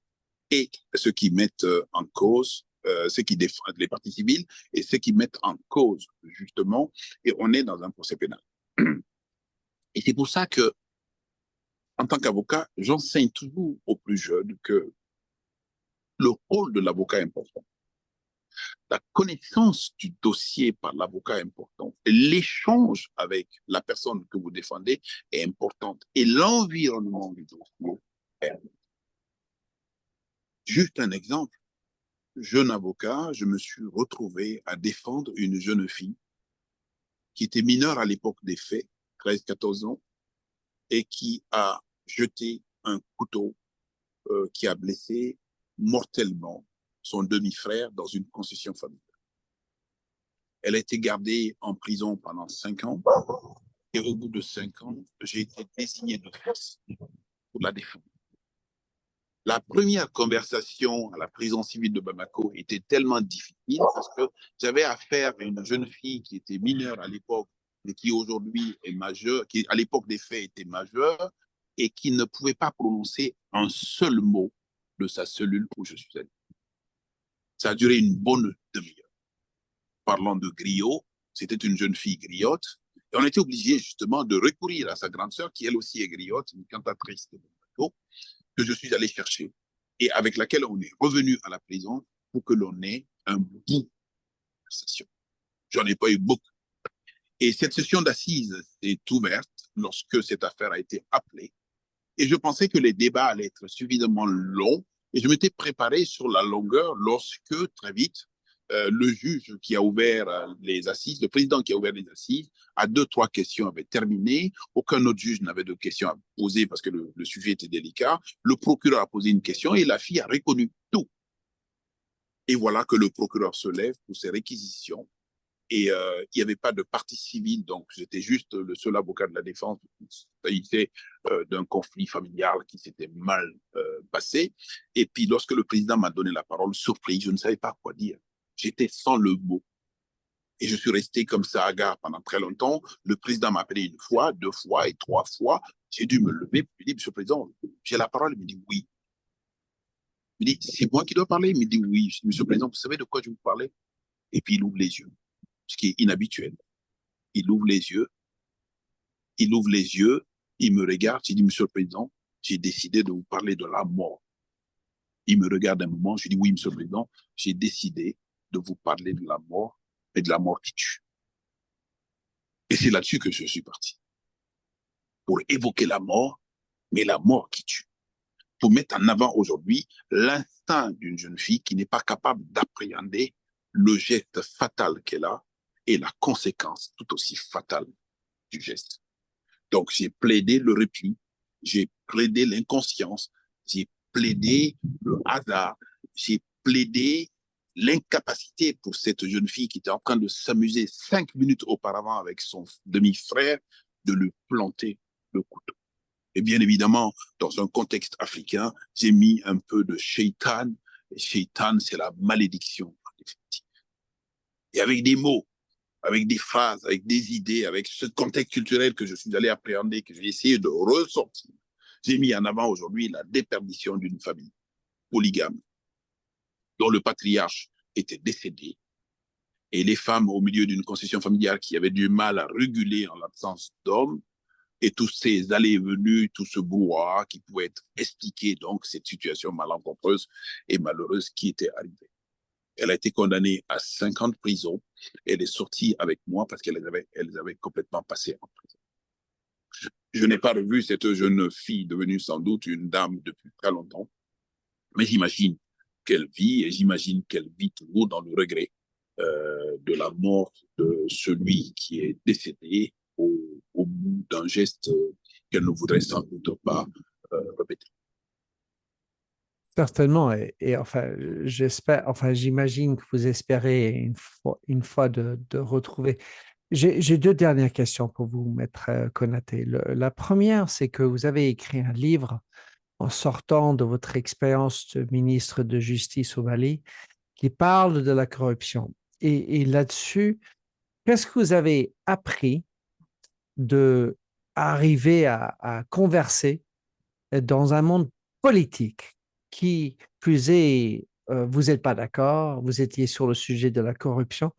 et ceux qui mettent en cause, ceux qui défendent les parties civiles et ceux qui mettent en cause, justement, et on est dans un procès pénal. Et c'est pour ça que, en tant qu'avocat, j'enseigne toujours aux plus jeunes que le rôle de l'avocat est important. La connaissance du dossier par l'avocat est importante. L'échange avec la personne que vous défendez est important. Et l'environnement du dossier est important. Juste un exemple. jeune avocat, je me suis retrouvé à défendre une jeune fille qui était mineure à l'époque des faits, 13-14 ans, et qui a jeté un couteau qui a blessé mortellement son demi-frère dans une concession familiale. Elle a été gardée en prison pendant 5 ans. Et au bout de 5 ans, j'ai été désigné de force pour la défendre. La première conversation à la prison civile de Bamako était tellement difficile parce que j'avais affaire à une jeune fille qui était mineure à l'époque et qui aujourd'hui est majeure, qui à l'époque des faits était majeure et qui ne pouvait pas prononcer un seul mot de sa cellule où je suis allé. Ça a duré une bonne demi-heure. Parlant de griot, c'était une jeune fille griotte. Et on était obligé justement de recourir à sa grande sœur, qui elle aussi est griotte, une cantatrice de Bamako, que je suis allé chercher et avec laquelle on est revenu à la prison pour que l'on ait un bout de conversation. J'en ai pas eu beaucoup. Et cette session d'assises est ouverte lorsque cette affaire a été appelée. Et je pensais que les débats allaient être suffisamment longs. Et je m'étais préparé sur la longueur lorsque, très vite, le juge qui a ouvert les assises, le président qui a ouvert les assises, à 2-3 questions avait terminé. Aucun autre juge n'avait de questions à poser parce que le sujet était délicat. Le procureur a posé une question et la fille a reconnu tout. Et voilà que le procureur se lève pour ses réquisitions. Et il n'y avait pas de partie civile, donc j'étais juste le seul avocat de la défense. Il s'agissait d'un conflit familial qui s'était mal passé. Et puis lorsque le président m'a donné la parole, surpris, je ne savais pas quoi dire. J'étais sans le mot. Et je suis resté comme ça à gare pendant très longtemps. Le président m'a appelé 1 fois, 2 fois et 3 fois. J'ai dû me lever. Il dit, Monsieur le Président, j'ai la parole. Il me dit oui. Il me dit, c'est moi qui dois parler. Il me dit oui. Je dis, Monsieur le Président, vous savez de quoi je vous parlais? Et puis il ouvre les yeux, ce qui est inhabituel. Il ouvre les yeux. Il ouvre les yeux. Il me regarde. Il dit, Monsieur le Président, j'ai décidé de vous parler de la mort. Il me regarde un moment. Je dis, oui, Monsieur le Président, j'ai décidé de vous parler de la mort et de la mort qui tue. Et c'est là-dessus que je suis parti. Pour évoquer la mort, mais la mort qui tue. Pour mettre en avant aujourd'hui l'instinct d'une jeune fille qui n'est pas capable d'appréhender le geste fatal qu'elle a et la conséquence tout aussi fatale du geste. Donc, j'ai plaidé le repli, j'ai plaidé l'inconscience, j'ai plaidé le hasard, j'ai plaidé l'incapacité pour cette jeune fille qui était en train de s'amuser 5 minutes auparavant avec son demi-frère de lui planter le couteau. Et bien évidemment, dans un contexte africain, j'ai mis un peu de shaitan. Et shaitan, c'est la malédiction. Et avec des mots, avec des phrases, avec des idées, avec ce contexte culturel que je suis allé appréhender, que j'ai essayé de ressortir, j'ai mis en avant aujourd'hui la déperdition d'une famille polygame dont le patriarche était décédé et les femmes au milieu d'une concession familiale qui avaient du mal à réguler en l'absence d'hommes et tous ces allées et venues, tout ce brouhaha qui pouvait être expliqué donc cette situation malencontreuse et malheureuse qui était arrivée. Elle a été condamnée à 5 ans de prison. Elle est sortie avec moi parce qu'elle avait complètement passé en prison. Je n'ai pas revu cette jeune fille devenue sans doute une dame depuis très longtemps, mais j'imagine qu'elle vit et j'imagine qu'elle vit toujours dans le regret de la mort de celui qui est décédé au bout d'un geste qu'elle ne voudrait sans doute pas répéter. Certainement, et enfin, j'espère, enfin, j'imagine que vous espérez une fois de retrouver. J'ai deux dernières questions pour vous, Maître Konaté. La première, c'est que vous avez écrit un livre en sortant de votre expérience de ministre de Justice au Mali qui parle de la corruption. Et là-dessus, qu'est-ce que vous avez appris de arriver à converser dans un monde politique qui, plus est, vous n'êtes pas d'accord, vous étiez sur le sujet de la corruption,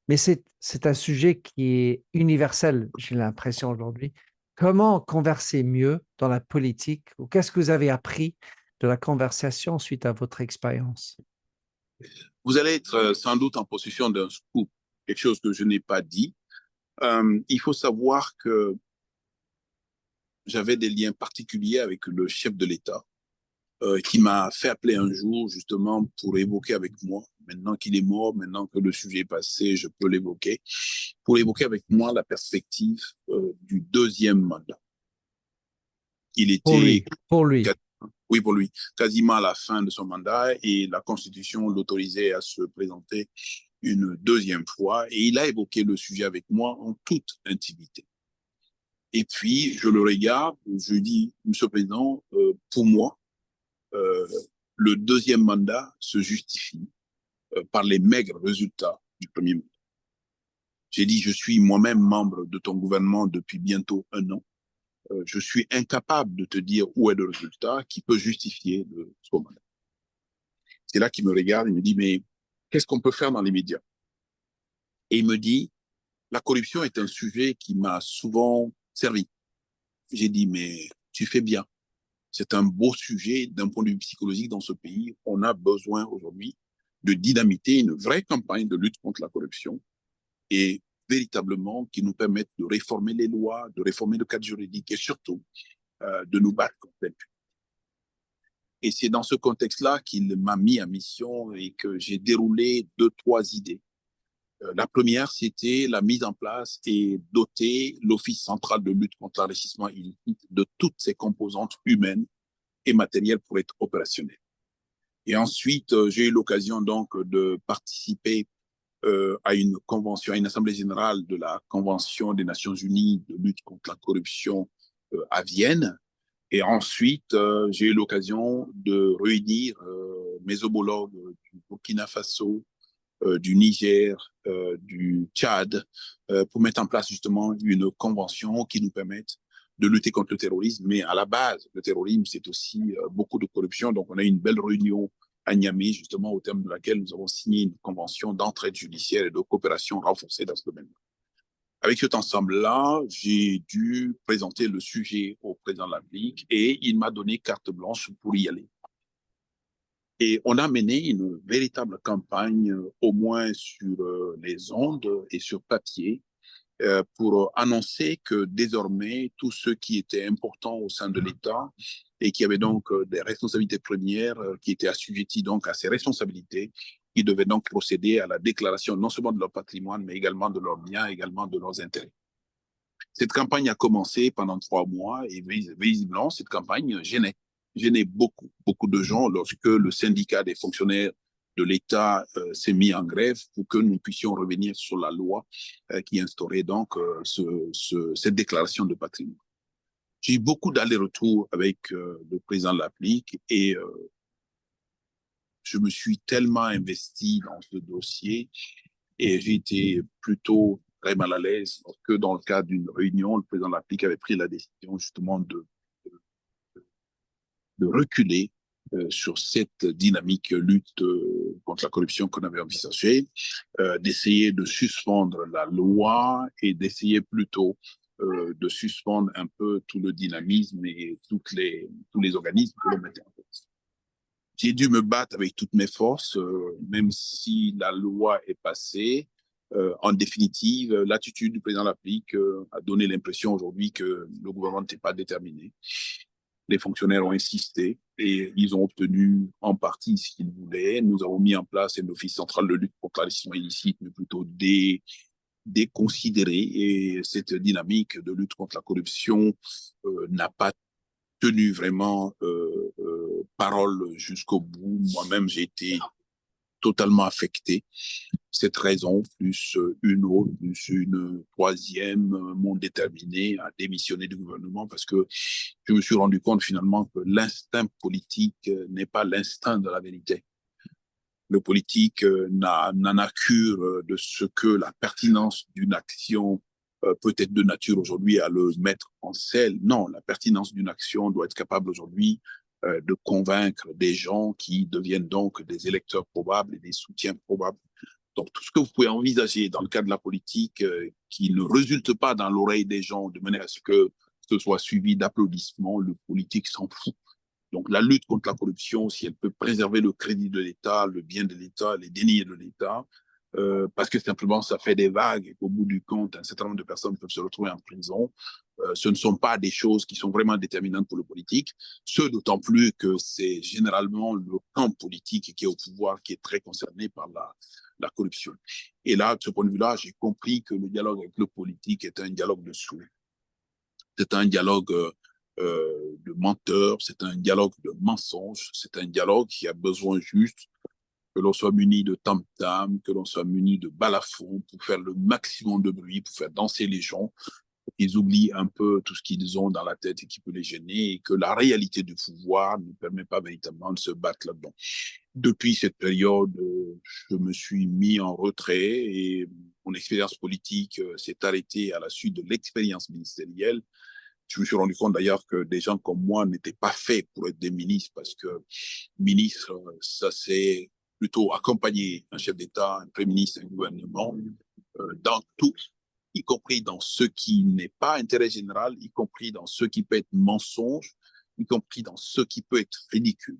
mais c'est un sujet qui est universel, j'ai l'impression aujourd'hui. Comment converser mieux dans la politique ou qu'est-ce que vous avez appris de la conversation suite à votre expérience? Vous allez être sans doute en possession d'un scoop, quelque chose que je n'ai pas dit. Il faut savoir que j'avais des liens particuliers avec le chef de l'État qui m'a fait appeler un jour justement pour évoquer avec moi, maintenant qu'il est mort, maintenant que le sujet est passé, je peux l'évoquer, pour évoquer avec moi la perspective du deuxième mandat. Il Pour était, lui, pour lui. oui pour lui, quasiment à la fin de son mandat et la Constitution l'autorisait à se présenter une deuxième fois et il a évoqué le sujet avec moi en toute intimité. Et puis, je le regarde, je dis, Monsieur le Président, pour moi, euh, le deuxième mandat se justifie par les maigres résultats du premier mandat. J'ai dit, je suis moi-même membre de ton gouvernement depuis bientôt un an. Je suis incapable de te dire où est le résultat qui peut justifier le second mandat. C'est là qu'il me regarde et me dit, mais qu'est-ce qu'on peut faire dans les médias? Et il me dit, la corruption est un sujet qui m'a souvent servi. J'ai dit, mais tu fais bien. C'est un beau sujet d'un point de vue psychologique dans ce pays. On a besoin aujourd'hui de dynamiter une vraie campagne de lutte contre la corruption et véritablement qui nous permette de réformer les lois, de réformer le cadre juridique et surtout de nous battre contre l'impunité. Et c'est dans ce contexte-là qu'il m'a mis en mission et que j'ai déroulé 2, 3 idées. La première, c'était la mise en place et doter l'Office central de lutte contre l'enrichissement illicite de toutes ses composantes humaines et matérielles pour être opérationnel. Et ensuite, j'ai eu l'occasion donc de participer à une convention, à une assemblée générale de la Convention des Nations Unies de lutte contre la corruption à Vienne. Et ensuite, j'ai eu l'occasion de réunir mes homologues du Burkina Faso, du Niger, du Tchad, pour mettre en place justement une convention qui nous permette de lutter contre le terrorisme. Mais à la base, le terrorisme, c'est aussi beaucoup de corruption. Donc, on a eu une belle réunion à Niamey, justement, au terme de laquelle nous avons signé une convention d'entraide judiciaire et de coopération renforcée dans ce domaine. Avec cet ensemble-là, j'ai dû présenter le sujet au président de la République et il m'a donné carte blanche pour y aller. Et on a mené une véritable campagne, au moins sur les ondes et sur papier, pour annoncer que désormais, tous ceux qui étaient importants au sein de l'État et qui avaient donc des responsabilités premières, qui étaient assujettis donc à ces responsabilités, ils devaient donc procéder à la déclaration non seulement de leur patrimoine, mais également de leurs biens, également de leurs intérêts. Cette campagne a commencé pendant 3 mois et visiblement, cette campagne gênait beaucoup, beaucoup de gens lorsque le syndicat des fonctionnaires de l'État s'est mis en grève pour que nous puissions revenir sur la loi qui instaurait donc cette déclaration de patrimoine. J'ai eu beaucoup d'allers-retours avec le président de la République et je me suis tellement investi dans ce dossier et j'ai été plutôt très mal à l'aise que dans le cadre d'une réunion, le président de la République avait pris la décision justement de reculer sur cette dynamique lutte contre la corruption qu'on avait envisagée, d'essayer de suspendre la loi et d'essayer plutôt de suspendre un peu tout le dynamisme et tous les organismes que l'on mettait en place. J'ai dû me battre avec toutes mes forces, même si la loi est passée. En définitive, l'attitude du président de la République a donné l'impression aujourd'hui que le gouvernement n'était pas déterminé. Les fonctionnaires ont insisté et ils ont obtenu en partie ce qu'ils voulaient. Nous avons mis en place un office central de lutte contre l'enrichissement illicite, mais plutôt déconsidéré. Et cette dynamique de lutte contre la corruption n'a pas tenu vraiment parole jusqu'au bout. Moi-même, j'ai été totalement affecté. Cette raison, plus une autre, plus une troisième, m'ont déterminé à démissionner du gouvernement parce que je me suis rendu compte finalement que l'instinct politique n'est pas l'instinct de la vérité. Le politique n'en a cure de ce que la pertinence d'une action peut être de nature aujourd'hui à le mettre en selle. Non, la pertinence d'une action doit être capable aujourd'hui de convaincre des gens qui deviennent donc des électeurs probables et des soutiens probables. Donc, tout ce que vous pouvez envisager dans le cadre de la politique qui ne résulte pas dans l'oreille des gens de manière à ce que ce soit suivi d'applaudissements, le politique s'en fout. Donc, la lutte contre la corruption, si elle peut préserver le crédit de l'État, le bien de l'État, les deniers de l'État, parce que simplement ça fait des vagues et qu'au bout du compte, un certain nombre de personnes peuvent se retrouver en prison. Ce ne sont pas des choses qui sont vraiment déterminantes pour le politique, ce d'autant plus que c'est généralement le camp politique qui est au pouvoir qui est très concerné par la corruption. Et là, de ce point de vue-là, j'ai compris que le dialogue avec le politique est un dialogue de souhait. C'est un dialogue de menteurs, c'est un dialogue de mensonges, c'est un dialogue qui a besoin juste que l'on soit muni de tam-tam, que l'on soit muni de balafons pour faire le maximum de bruit, pour faire danser les gens, pour qu'ils oublient un peu tout ce qu'ils ont dans la tête et qui peut les gêner, et que la réalité du pouvoir ne permet pas véritablement de se battre là-dedans. Depuis cette période, je me suis mis en retrait et mon expérience politique s'est arrêtée à la suite de l'expérience ministérielle. Je me suis rendu compte d'ailleurs que des gens comme moi n'étaient pas faits pour être des ministres parce que ministre, ça c'est plutôt accompagner un chef d'État, un premier ministre, un gouvernement dans tout, y compris dans ce qui n'est pas intérêt général, y compris dans ce qui peut être mensonge, y compris dans ce qui peut être ridicule.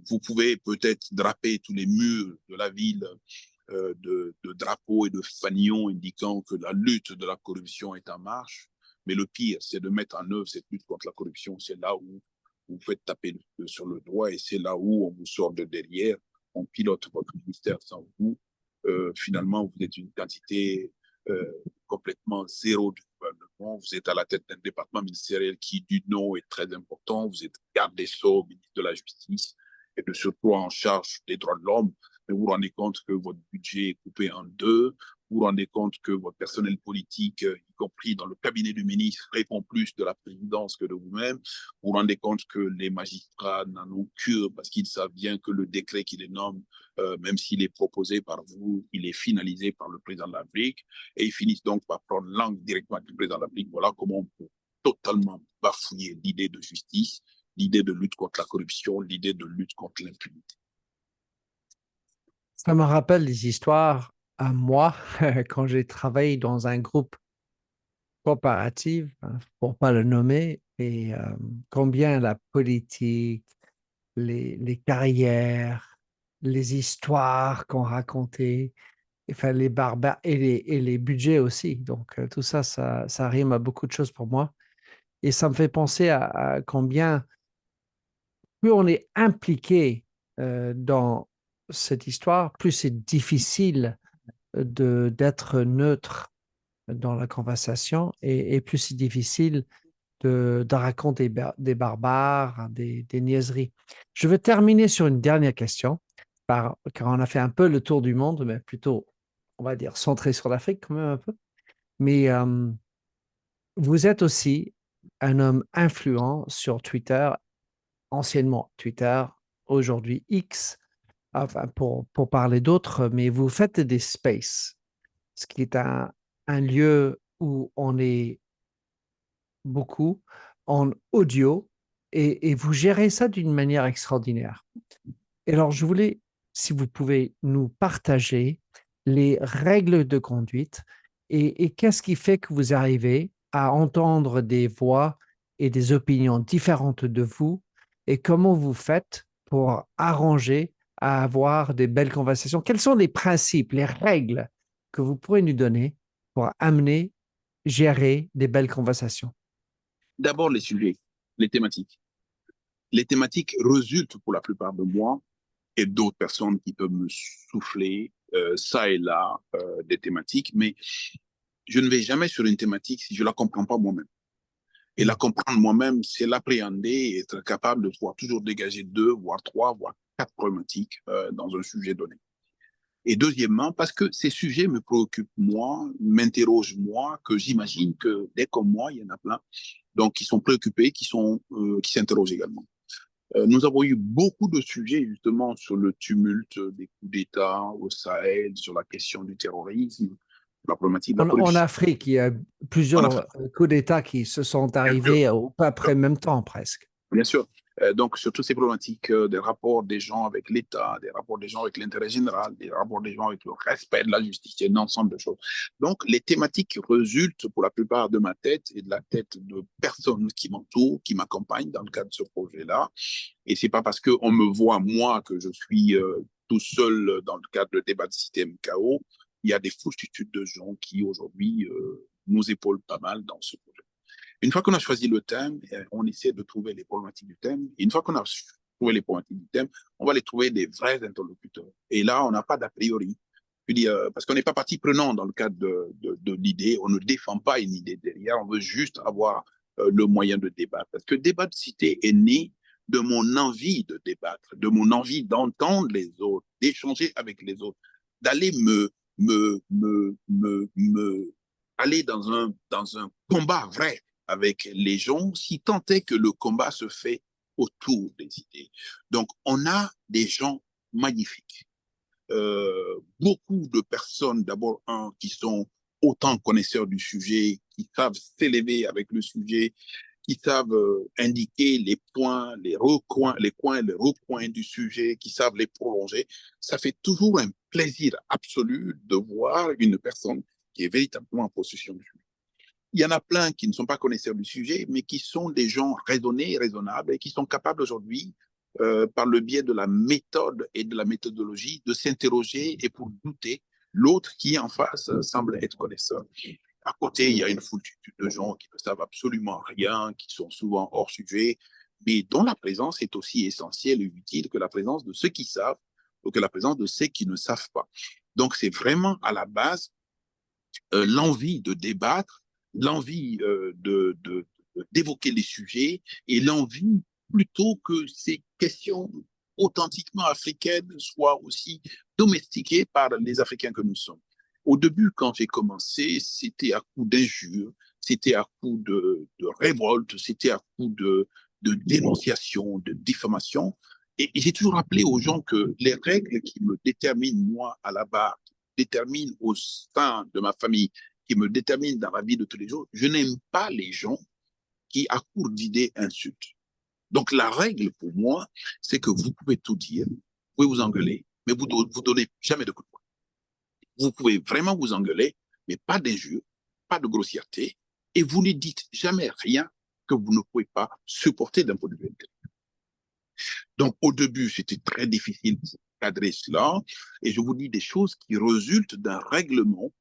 Vous pouvez peut-être draper tous les murs de la ville de drapeaux et de fanions indiquant que la lutte de la corruption est en marche. Mais le pire, c'est de mettre en œuvre cette lutte contre la corruption. C'est là où vous faites taper sur le doigt et c'est là où on vous sort de derrière, on pilote votre ministère sans vous. Finalement, vous êtes une quantité complètement zéro du gouvernement. Vous êtes à la tête d'un département ministériel qui, du nom, est très important. Vous êtes garde des Sceaux, ministre de la Justice et de surcroît en charge des droits de l'homme. Mais vous vous rendez compte que votre budget est coupé en deux. Vous vous rendez compte que votre personnel politique, y compris dans le cabinet du ministre, répond plus de la présidence que de vous-même. Vous vous rendez compte que les magistrats n'en ont cure parce qu'ils savent bien que le décret qui les nomme, même s'il est proposé par vous, il est finalisé par le président de la République. Et ils finissent donc par prendre langue directement du président de la République. Voilà comment on peut totalement bafouiller l'idée de justice, l'idée de lutte contre la corruption, l'idée de lutte contre l'impunité. Ça me rappelle des histoires à moi quand j'ai travaillé dans un groupe coopératif, hein, pour pas le nommer, et combien la politique, les carrières, les histoires qu'on racontait, enfin les barbares et les budgets aussi. Donc tout ça, ça rime à beaucoup de choses pour moi. Et ça me fait penser à combien plus on est impliqué dans cette histoire, plus c'est difficile d'être neutre dans la conversation et plus c'est difficile de raconter des barbares, hein, des niaiseries. Je vais terminer sur une dernière question, car on a fait un peu le tour du monde, mais plutôt, on va dire, centré sur l'Afrique quand même un peu. Mais vous êtes aussi un homme influent sur Twitter, anciennement Twitter, aujourd'hui X, enfin pour parler d'autres, mais vous faites des spaces, ce qui est un lieu où on est beaucoup en audio et vous gérez ça d'une manière extraordinaire. Et alors, je voulais, si vous pouvez nous partager les règles de conduite et qu'est-ce qui fait que vous arrivez à entendre des voix et des opinions différentes de vous et comment vous faites pour arranger à avoir des belles conversations. Quels sont les principes, les règles que vous pourrez nous donner pour amener, gérer des belles conversations? D'abord, les sujets, les thématiques. Les thématiques résultent pour la plupart de moi et d'autres personnes qui peuvent me souffler ça et là des thématiques, mais je ne vais jamais sur une thématique si je ne la comprends pas moi-même. Et la comprendre moi-même, c'est l'appréhender et être capable de pouvoir toujours dégager deux, voire trois, voire quatre problématiques dans un sujet donné. Et deuxièmement, parce que ces sujets me préoccupent moi, m'interrogent moi, que j'imagine que dès comme moi, il y en a plein, donc qui sont préoccupés, qui s'interrogent également. Nous avons eu beaucoup de sujets justement sur le tumulte des coups d'État au Sahel, sur la question du terrorisme, la problématique de la En corruption. Afrique, il y a En plusieurs Afrique, coups d'État qui se sont bien sûr. arrivés au peu près même temps presque. Bien sûr. Donc, sur toutes ces problématiques des rapports des gens avec l'État, des rapports des gens avec l'intérêt général, des rapports des gens avec le respect de la justice, et un ensemble de choses. Donc, les thématiques résultent pour la plupart de ma tête et de la tête de personnes qui m'entourent, qui m'accompagnent dans le cadre de ce projet-là. Et c'est pas parce qu'on me voit, moi, que je suis tout seul dans le cadre de débat de Cité MKO. Il y a des foultitudes de gens qui aujourd'hui nous épaulent pas mal dans ce projet. Une fois qu'on a choisi le thème, on essaie de trouver les problématiques du thème. Et une fois qu'on a trouvé les problématiques du thème, on va les trouver des vrais interlocuteurs. Et là, on n'a pas d'a priori. Je veux dire, parce qu'on n'est pas partie prenante dans le cadre de l'idée. On ne défend pas une idée derrière. On veut juste avoir le moyen de débattre. Parce que débat de cité est né de mon envie de débattre, de mon envie d'entendre les autres, d'échanger avec les autres, d'aller aller dans un combat vrai avec les gens, si tant est que le combat se fait autour des idées. Donc, on a des gens magnifiques. Beaucoup de personnes, d'abord, qui sont autant connaisseurs du sujet, qui savent s'élever avec le sujet, qui savent indiquer les points, les recoins, les coins, les recoins du sujet, qui savent les prolonger. Ça fait toujours un plaisir absolu de voir une personne qui est véritablement en possession du sujet. Il y en a plein qui ne sont pas connaisseurs du sujet, mais qui sont des gens raisonnés et raisonnables et qui sont capables aujourd'hui, par le biais de la méthode et de la méthodologie, de s'interroger et pour douter l'autre qui en face semble être connaisseur. À côté, il y a une foultitude de gens qui ne savent absolument rien, qui sont souvent hors sujet, mais dont la présence est aussi essentielle et utile que la présence de ceux qui savent ou que la présence de ceux qui ne savent pas. Donc, c'est vraiment à la base l'envie de débattre, l'envie d'évoquer les sujets et l'envie plutôt que ces questions authentiquement africaines soient aussi domestiquées par les Africains que nous sommes. Au début, quand j'ai commencé, c'était à coup d'injures, c'était à coup de révolte, c'était à coup de dénonciation, de diffamation. Et j'ai toujours rappelé aux gens que les règles qui me déterminent, moi, à la barre, déterminent au sein de ma famille, qui me déterminent dans la vie de tous les jours, je n'aime pas les gens qui, à court d'idées, insultent. Donc, la règle pour moi, c'est que vous pouvez tout dire, vous pouvez vous engueuler, mais vous ne donnez jamais de coup de poing. Vous pouvez vraiment vous engueuler, mais pas d'injures, pas de grossièreté, et vous ne dites jamais rien que vous ne pouvez pas supporter d'un point de vue intellectuel. Donc, au début, c'était très difficile de cadrer cela, et je vous dis des choses qui résultent d'un règlement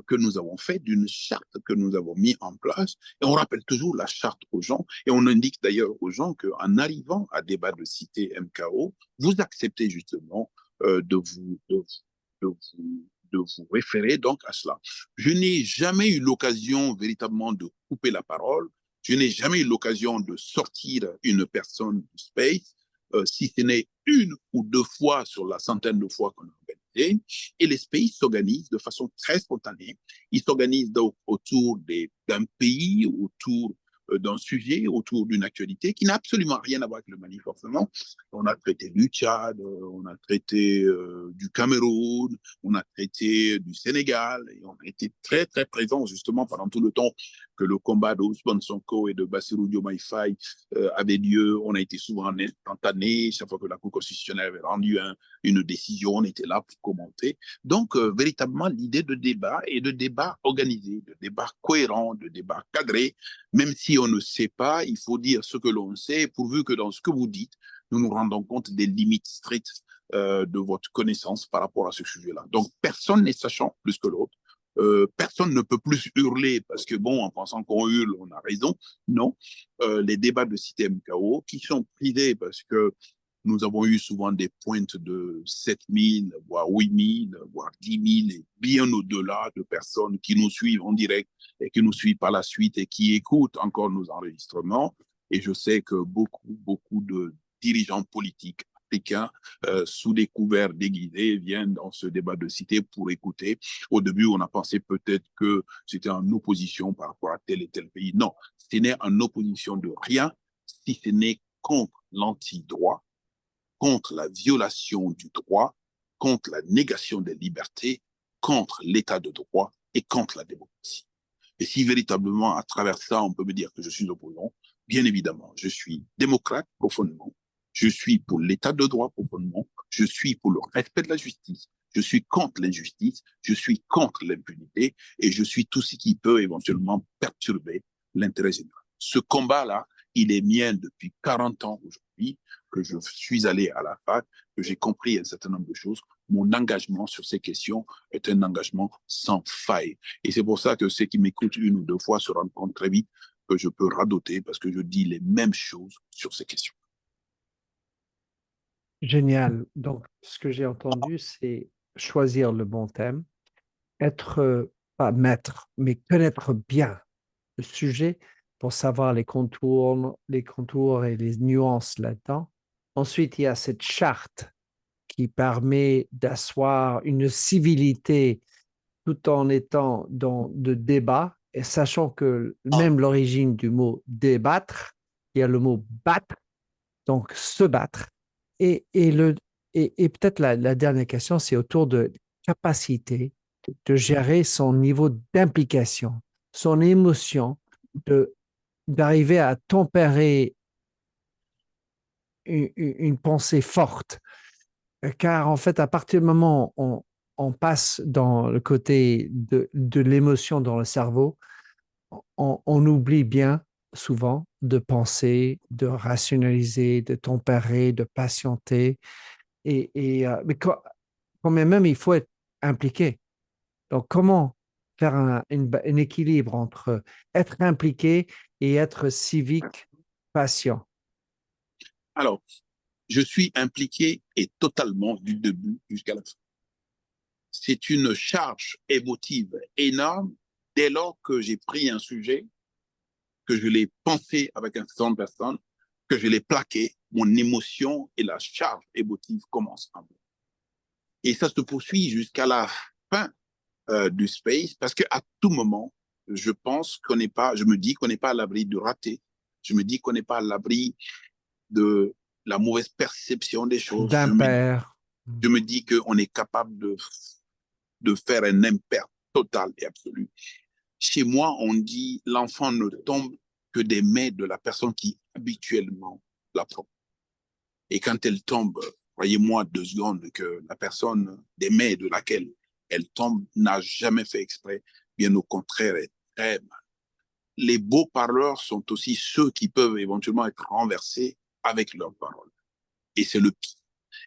que nous avons fait, d'une charte que nous avons mis en place, et on rappelle toujours la charte aux gens, et on indique d'ailleurs aux gens qu'en arrivant à débat de cité MKO, vous acceptez justement de vous référer donc à cela. Je n'ai jamais eu l'occasion véritablement de couper la parole, je n'ai jamais eu l'occasion de sortir une personne du space, si ce n'est une ou deux fois sur la centaine de fois qu'on a organisé. Et les pays s'organisent de façon très spontanée. Ils s'organisent donc autour d'un pays, autour d'un sujet, autour d'une actualité qui n'a absolument rien à voir avec le Mali, forcément. On a traité du Tchad, on a traité du Cameroun, on a traité du Sénégal, et on a été très, très présents justement pendant tout le temps que le combat de Ousmane Sonko et de Bassirou Diomaye Faye avait lieu. On a été souvent en instantané. Chaque fois que la Cour constitutionnelle avait rendu une décision, on était là pour commenter. Donc, véritablement, l'idée de débat est de débat organisé, de débat cohérent, de débat cadré. Même si on ne sait pas, il faut dire ce que l'on sait, pourvu que dans ce que vous dites, nous nous rendons compte des limites strictes de votre connaissance par rapport à ce sujet-là. Donc, personne n'est sachant plus que l'autre. Personne ne peut plus hurler parce que, bon, en pensant qu'on hurle, on a raison. Non. Les débats de cité MKO qui sont privés parce que nous avons eu souvent des pointes de 7 000, voire 8 000, voire 10 000, et bien au-delà de personnes qui nous suivent en direct et qui nous suivent par la suite et qui écoutent encore nos enregistrements. Et je sais que beaucoup de dirigeants politiques africains, sous des couverts déguisés, viennent dans ce débat de cité pour écouter. Au début, on a pensé peut-être que c'était en opposition par rapport à tel et tel pays. Non, ce n'est en opposition de rien, si ce n'est contre l'anti-droit, contre la violation du droit, contre la négation des libertés, contre l'état de droit et contre la démocratie. Et si véritablement, à travers ça, on peut me dire que je suis opposant, bien évidemment, je suis démocrate profondément, je suis pour l'état de droit profondément, je suis pour le respect de la justice, je suis contre l'injustice, je suis contre l'impunité et je suis tout ce qui peut éventuellement perturber l'intérêt général. Ce combat-là, il est mien depuis 40 ans aujourd'hui. que je suis allé à la fac, que j'ai compris un certain nombre de choses, mon engagement sur ces questions est un engagement sans faille. Et c'est pour ça que ceux qui m'écoutent une ou deux fois se rendent compte très vite que je peux radoter parce que je dis les mêmes choses sur ces questions. Génial. Donc, ce que j'ai entendu, c'est choisir le bon thème, être, pas maître, mais connaître bien le sujet pour savoir les contours et les nuances là-dedans. Ensuite, il y a cette charte qui permet d'asseoir une civilité tout en étant dans de débat et sachant que même l'origine du mot débattre, il y a le mot battre, donc se battre. Et, le, et peut-être la dernière question, c'est autour de capacité de gérer son niveau d'implication, son émotion, de, d'arriver à tempérer une pensée forte. Car en fait, à partir du moment où on passe dans le côté de l'émotion dans le cerveau, on oublie bien souvent de penser, de rationaliser, de tempérer, de patienter. Mais quand même, il faut être impliqué. Donc, comment faire un équilibre entre être impliqué et être civique, patient? Alors, je suis impliqué et totalement du début jusqu'à la fin. C'est une charge émotive énorme dès lors que j'ai pris un sujet, que je l'ai pensé avec un certain nombre de personnes, que je l'ai plaqué, mon émotion et la charge émotive commencent en moi. Et ça se poursuit jusqu'à la fin du space parce qu'à tout moment, je pense qu'on n'est pas, je me dis qu'on n'est pas à l'abri de rater. Je me dis qu'on n'est pas à l'abri de la mauvaise perception des choses. D'impair. Je me dis qu'on est capable de faire un impair total et absolu. Chez moi, on dit l'enfant ne tombe que des mains de la personne qui habituellement la prend. Et quand elle tombe, croyez-moi 2 secondes que la personne des mains de laquelle elle tombe n'a jamais fait exprès, bien au contraire, est très mal. Les beaux parleurs sont aussi ceux qui peuvent éventuellement être renversés avec leurs paroles. Et c'est le pire.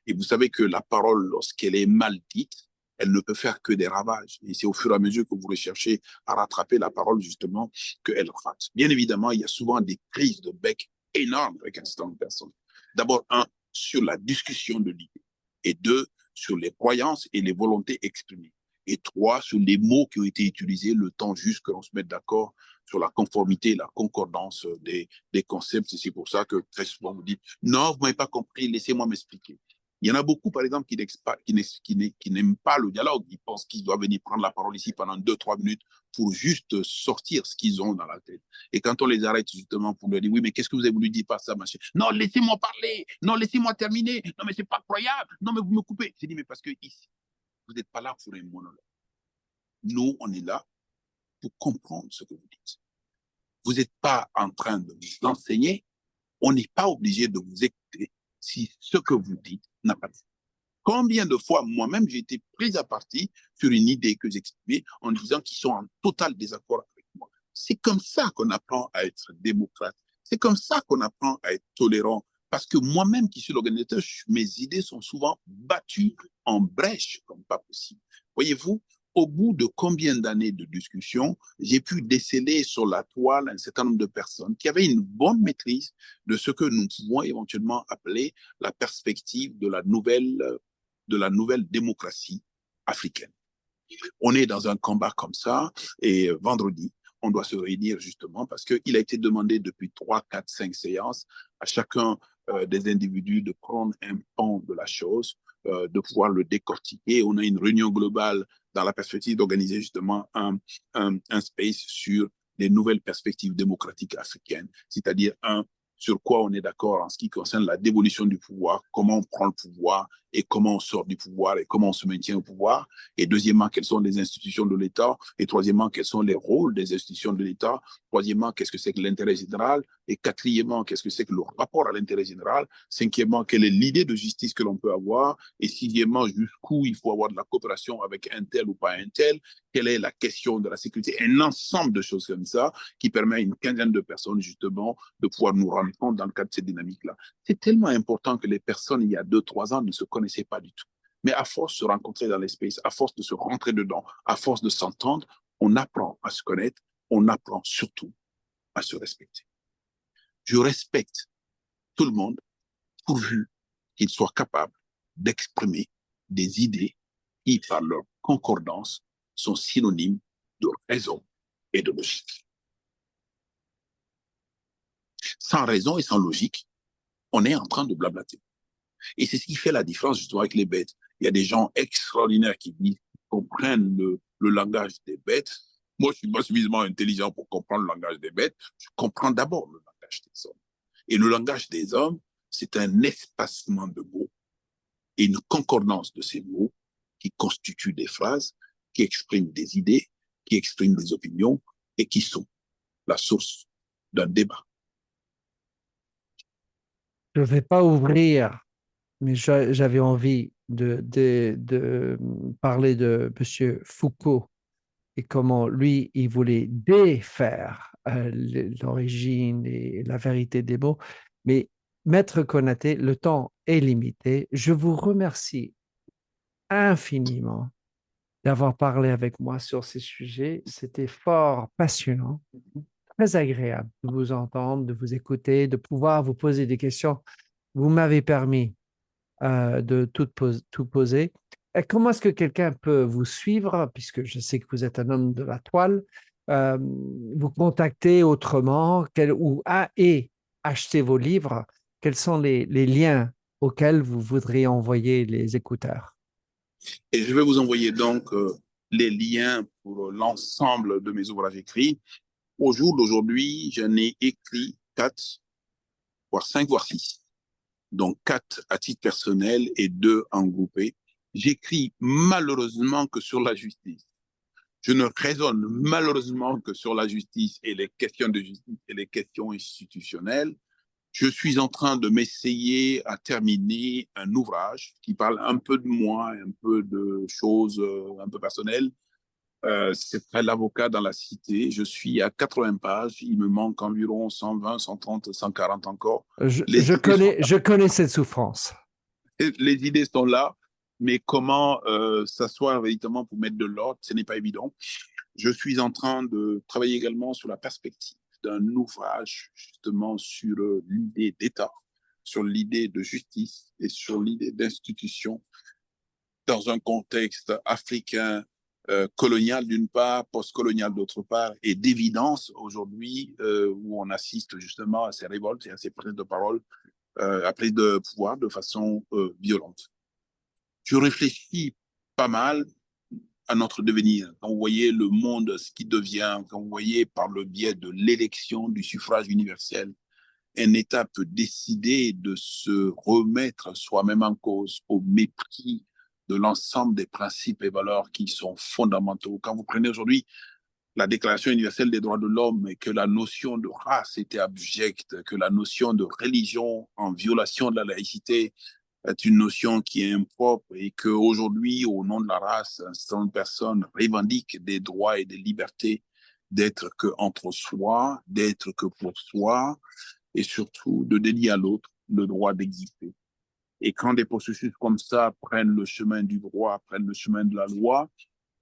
Et vous savez que la parole, lorsqu'elle est mal dite, elle ne peut faire que des ravages. Et c'est au fur et à mesure que vous recherchez à rattraper la parole, justement, qu'elle rate. Bien évidemment, il y a souvent des prises de bec énormes avec un certain nombre de personnes. D'abord, un, sur la discussion de l'idée. Et deux, sur les croyances et les volontés exprimées. Et trois, sur les mots qui ont été utilisés, le temps juste que l'on se mette d'accord sur la conformité, la concordance des concepts. Et c'est pour ça que très souvent vous dites, non, vous ne m'avez pas compris, laissez-moi m'expliquer. Il y en a beaucoup, par exemple, qui n'aiment pas le dialogue. Ils pensent qu'ils doivent venir prendre la parole ici pendant 2, 3 minutes pour juste sortir ce qu'ils ont dans la tête. Et quand on les arrête justement pour leur dire, oui, mais qu'est-ce que vous avez voulu dire par ça, machin? Non, laissez-moi parler. Non, laissez-moi terminer. Non, mais c'est pas croyable. Non, mais vous me coupez. J'ai dit, mais parce que ici, vous n'êtes pas là pour un monologue. Nous, on est là pour comprendre ce que vous dites. Vous n'êtes pas en train de vous enseigner. On n'est pas obligé de vous écouter si ce que vous dites n'a pas de sens. Combien de fois, moi-même, j'ai été pris à partie sur une idée que j'exprimais en disant qu'ils sont en total désaccord avec moi. C'est comme ça qu'on apprend à être démocrate. C'est comme ça qu'on apprend à être tolérant. Parce que moi-même, qui suis l'organisateur, mes idées sont souvent battues en brèche comme pas possible. Voyez-vous, au bout de combien d'années de discussion, j'ai pu déceler sur la toile un certain nombre de personnes qui avaient une bonne maîtrise de ce que nous pouvons éventuellement appeler la perspective de la nouvelle démocratie africaine. On est dans un combat comme ça et vendredi, on doit se réunir justement parce qu'il a été demandé depuis 3, 4, 5 séances à chacun des individus de prendre un pan de la chose, de pouvoir le décortiquer. On a une réunion globale dans la perspective d'organiser justement un space sur les nouvelles perspectives démocratiques africaines, c'est-à-dire sur quoi on est d'accord en ce qui concerne la dévolution du pouvoir, comment on prend le pouvoir et comment on sort du pouvoir et comment on se maintient au pouvoir. Et deuxièmement, quelles sont les institutions de l'État. Et troisièmement, quels sont les rôles des institutions de l'État. Troisièmement, qu'est-ce que c'est que l'intérêt général. Et quatrièmement, qu'est-ce que c'est que le rapport à l'intérêt général. Cinquièmement, quelle est l'idée de justice que l'on peut avoir. Et sixièmement, jusqu'où il faut avoir de la coopération avec un tel ou pas un tel. quelle est la question de la sécurité, un ensemble de choses comme ça qui permet à une quinzaine de personnes justement de pouvoir nous rendre compte dans le cadre de cette dynamique-là. C'est tellement important que les personnes, il y a 2-3 ans, ne se connaissaient pas du tout. Mais à force de se rencontrer dans l'espace, à force de se rentrer dedans, à force de s'entendre, on apprend à se connaître, on apprend surtout à se respecter. Je respecte tout le monde pourvu qu'il soit capable d'exprimer des idées qui, par leur concordance, sont synonymes de raison et de logique. Sans raison et sans logique, on est en train de blablater. Et c'est ce qui fait la différence justement avec les bêtes. Il y a des gens extraordinaires qui comprennent le langage des bêtes. Moi, je ne suis pas suffisamment intelligent pour comprendre le langage des bêtes. Je comprends d'abord le langage des hommes. Et le langage des hommes, c'est un espacement de mots et une concordance de ces mots qui constituent des phrases, qui expriment des idées, qui expriment des opinions et qui sont la source d'un débat. Je ne vais pas ouvrir, mais j'avais envie de parler de M. Foucault et comment lui, il voulait défaire l'origine et la vérité des mots. Mais Maître Konaté, le temps est limité. Je vous remercie infiniment d'avoir parlé avec moi sur ces sujets. C'était fort passionnant, très agréable de vous entendre, de vous écouter, de pouvoir vous poser des questions. Vous m'avez permis de tout poser. Et comment est-ce que quelqu'un peut vous suivre, puisque je sais que vous êtes un homme de la toile, euh, vous contacter autrement et acheter vos livres? Quels sont les liens auxquels vous voudriez envoyer les écouteurs? Et je vais vous envoyer donc les liens pour l'ensemble de mes ouvrages écrits. Au jour d'aujourd'hui, j'en ai écrit 4, voire 5, voire 6. Donc 4 à titre personnel et 2 en groupé. J'écris malheureusement que sur la justice. Je ne raisonne malheureusement que sur la justice et les questions de justice et les questions institutionnelles. Je suis en train de m'essayer à terminer un ouvrage qui parle un peu de moi, un peu de choses un peu personnelles. C'est l'avocat dans la cité. Je suis à 80 pages. Il me manque environ 120, 130, 140 encore. Les idées sont Je connais cette souffrance. les idées sont là, mais comment s'asseoir véritablement pour mettre de l'ordre, ce n'est pas évident. Je suis en train de travailler également sur la perspective d'un ouvrage justement sur l'idée d'État, sur l'idée de justice et sur l'idée d'institution dans un contexte africain colonial d'une part, post-colonial d'autre part, et d'évidence aujourd'hui où on assiste justement à ces révoltes et à ces prises de parole, à prises de pouvoir de façon violente. Je réfléchis pas mal à notre devenir. Quand vous voyez le monde, ce qui devient, quand vous voyez par le biais de l'élection, du suffrage universel, un État peut décider de se remettre soi-même en cause au mépris de l'ensemble des principes et valeurs qui sont fondamentaux. Quand vous prenez aujourd'hui la Déclaration universelle des droits de l'homme et que la notion de race était abjecte, que la notion de religion en violation de la laïcité est une notion qui est impropre et qu'aujourd'hui, au nom de la race, un certain nombre de personnes revendiquent des droits et des libertés d'être que entre soi, d'être que pour soi, et surtout de dénier à l'autre le droit d'exister. Et quand des processus comme ça prennent le chemin du droit, prennent le chemin de la loi,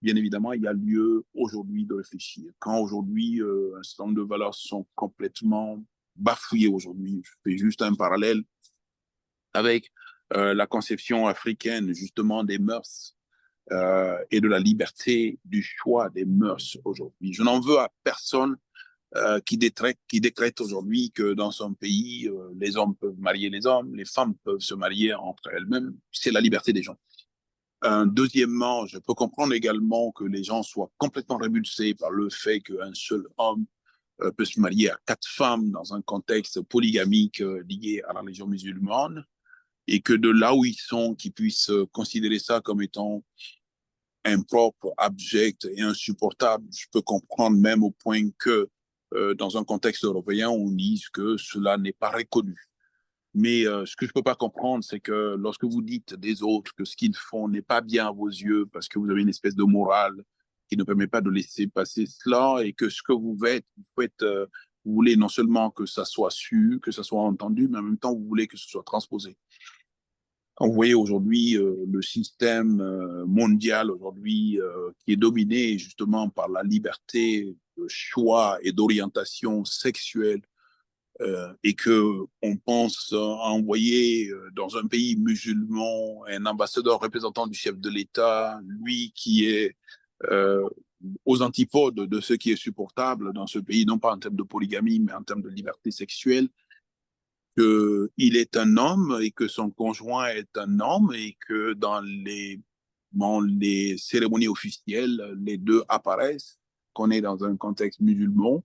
bien évidemment, il y a lieu aujourd'hui de réfléchir. Quand aujourd'hui, un certain nombre de valeurs sont complètement bafouillées aujourd'hui, je fais juste un parallèle avec la conception africaine justement des mœurs et de la liberté du choix des mœurs aujourd'hui. Je n'en veux à personne qui décrète aujourd'hui que dans son pays, les hommes peuvent marier les hommes, les femmes peuvent se marier entre elles-mêmes. C'est la liberté des gens. Deuxièmement, je peux comprendre également que les gens soient complètement révulsés par le fait qu'un seul homme peut se marier à 4 femmes dans un contexte polygamique lié à la religion musulmane et que de là où ils sont, qu'ils puissent considérer ça comme étant impropre, abject et insupportable. Je peux comprendre même au point que dans un contexte européen, on dise que cela n'est pas reconnu. Mais ce que je ne peux pas comprendre, c'est que lorsque vous dites des autres que ce qu'ils font n'est pas bien à vos yeux parce que vous avez une espèce de morale qui ne permet pas de laisser passer cela et que ce que vous faites, vous voulez non seulement que ça soit su, que ça soit entendu, mais en même temps, vous voulez que ce soit transposé. Vous voyez aujourd'hui le système mondial aujourd'hui qui est dominé justement par la liberté de choix et d'orientation sexuelle et que on pense à envoyer dans un pays musulman un ambassadeur représentant du chef de l'État, lui qui est euh, aux antipodes de ce qui est supportable dans ce pays, non pas en termes de polygamie, mais en termes de liberté sexuelle, qu'il est un homme et que son conjoint est un homme et que dans les cérémonies officielles, les deux apparaissent, qu'on est dans un contexte musulman.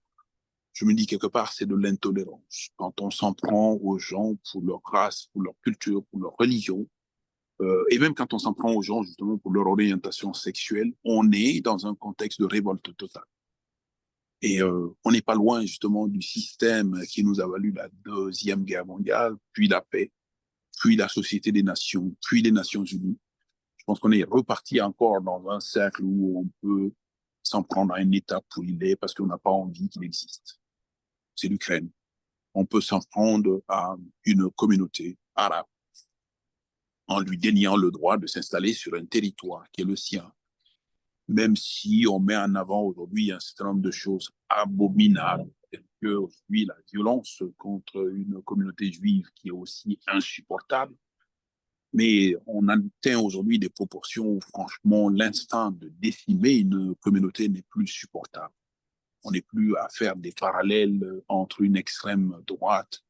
Je me dis quelque part, c'est de l'intolérance. Quand on s'en prend aux gens pour leur race, pour leur culture, pour leur religion, et même quand on s'en prend aux gens justement pour leur orientation sexuelle, on est dans un contexte de révolte totale. Et on n'est pas loin justement du système qui nous a valu la Deuxième Guerre mondiale, puis la paix, puis la Société des Nations, puis les Nations Unies. Je pense qu'on est reparti encore dans un cercle où on peut s'en prendre à un État pour il est parce qu'on n'a pas envie qu'il existe. C'est l'Ukraine. On peut s'en prendre à une communauté arabe en lui déniant le droit de s'installer sur un territoire qui est le sien, même si on met en avant aujourd'hui un certain nombre de choses abominables, telles que aujourd'hui la violence contre une communauté juive qui est aussi insupportable. Mais on atteint aujourd'hui des proportions où, franchement, l'instinct de décimer une communauté n'est plus supportable. On n'est plus à faire des parallèles entre une extrême droite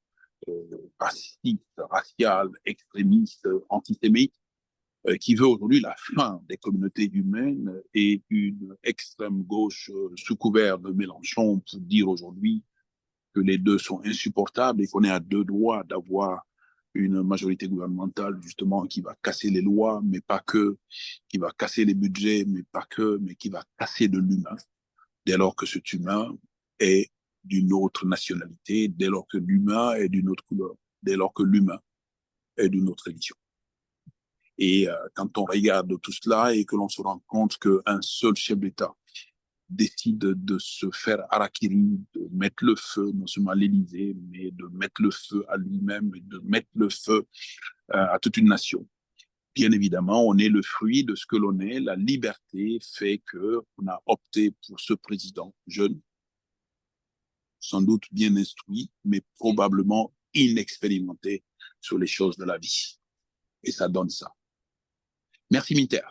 raciste, raciale, extrémiste, antisémite, qui veut aujourd'hui la fin des communautés humaines et une extrême gauche sous couvert de Mélenchon pour dire aujourd'hui que les deux sont insupportables et qu'on est à deux doigts d'avoir une majorité gouvernementale justement qui va casser les lois, mais pas que, qui va casser les budgets, mais pas que, mais qui va casser de l'humain, dès lors que cet humain est d'une autre nationalité, dès lors que l'humain est d'une autre couleur, dès lors que l'humain est d'une autre religion. Et quand on regarde tout cela et que l'on se rend compte qu'un seul chef d'État décide de se faire harakiri, de mettre le feu, non seulement à l'Élysée, mais de mettre le feu à lui-même et de mettre le feu à toute une nation. Bien évidemment, on est le fruit de ce que l'on est. La liberté fait qu'on a opté pour ce président jeune, sans doute bien instruit, mais probablement inexpérimenté sur les choses de la vie. Et ça donne ça. Merci, Minter.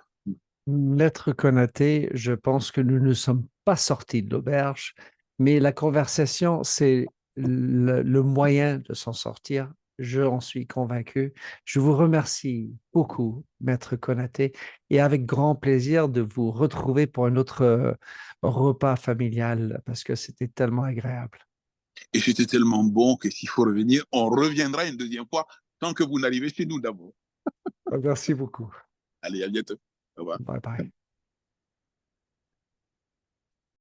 Maître Konaté, je pense que nous ne sommes pas sortis de l'auberge, mais la conversation, c'est le moyen de s'en sortir. Je en suis convaincu. Je vous remercie beaucoup, Maître Konaté, et avec grand plaisir de vous retrouver pour un autre repas familial parce que c'était tellement agréable. Et c'était tellement bon que s'il faut revenir, on reviendra une deuxième fois tant que vous n'arrivez chez nous d'abord. Merci beaucoup. Allez, à bientôt. Au revoir. Bye bye.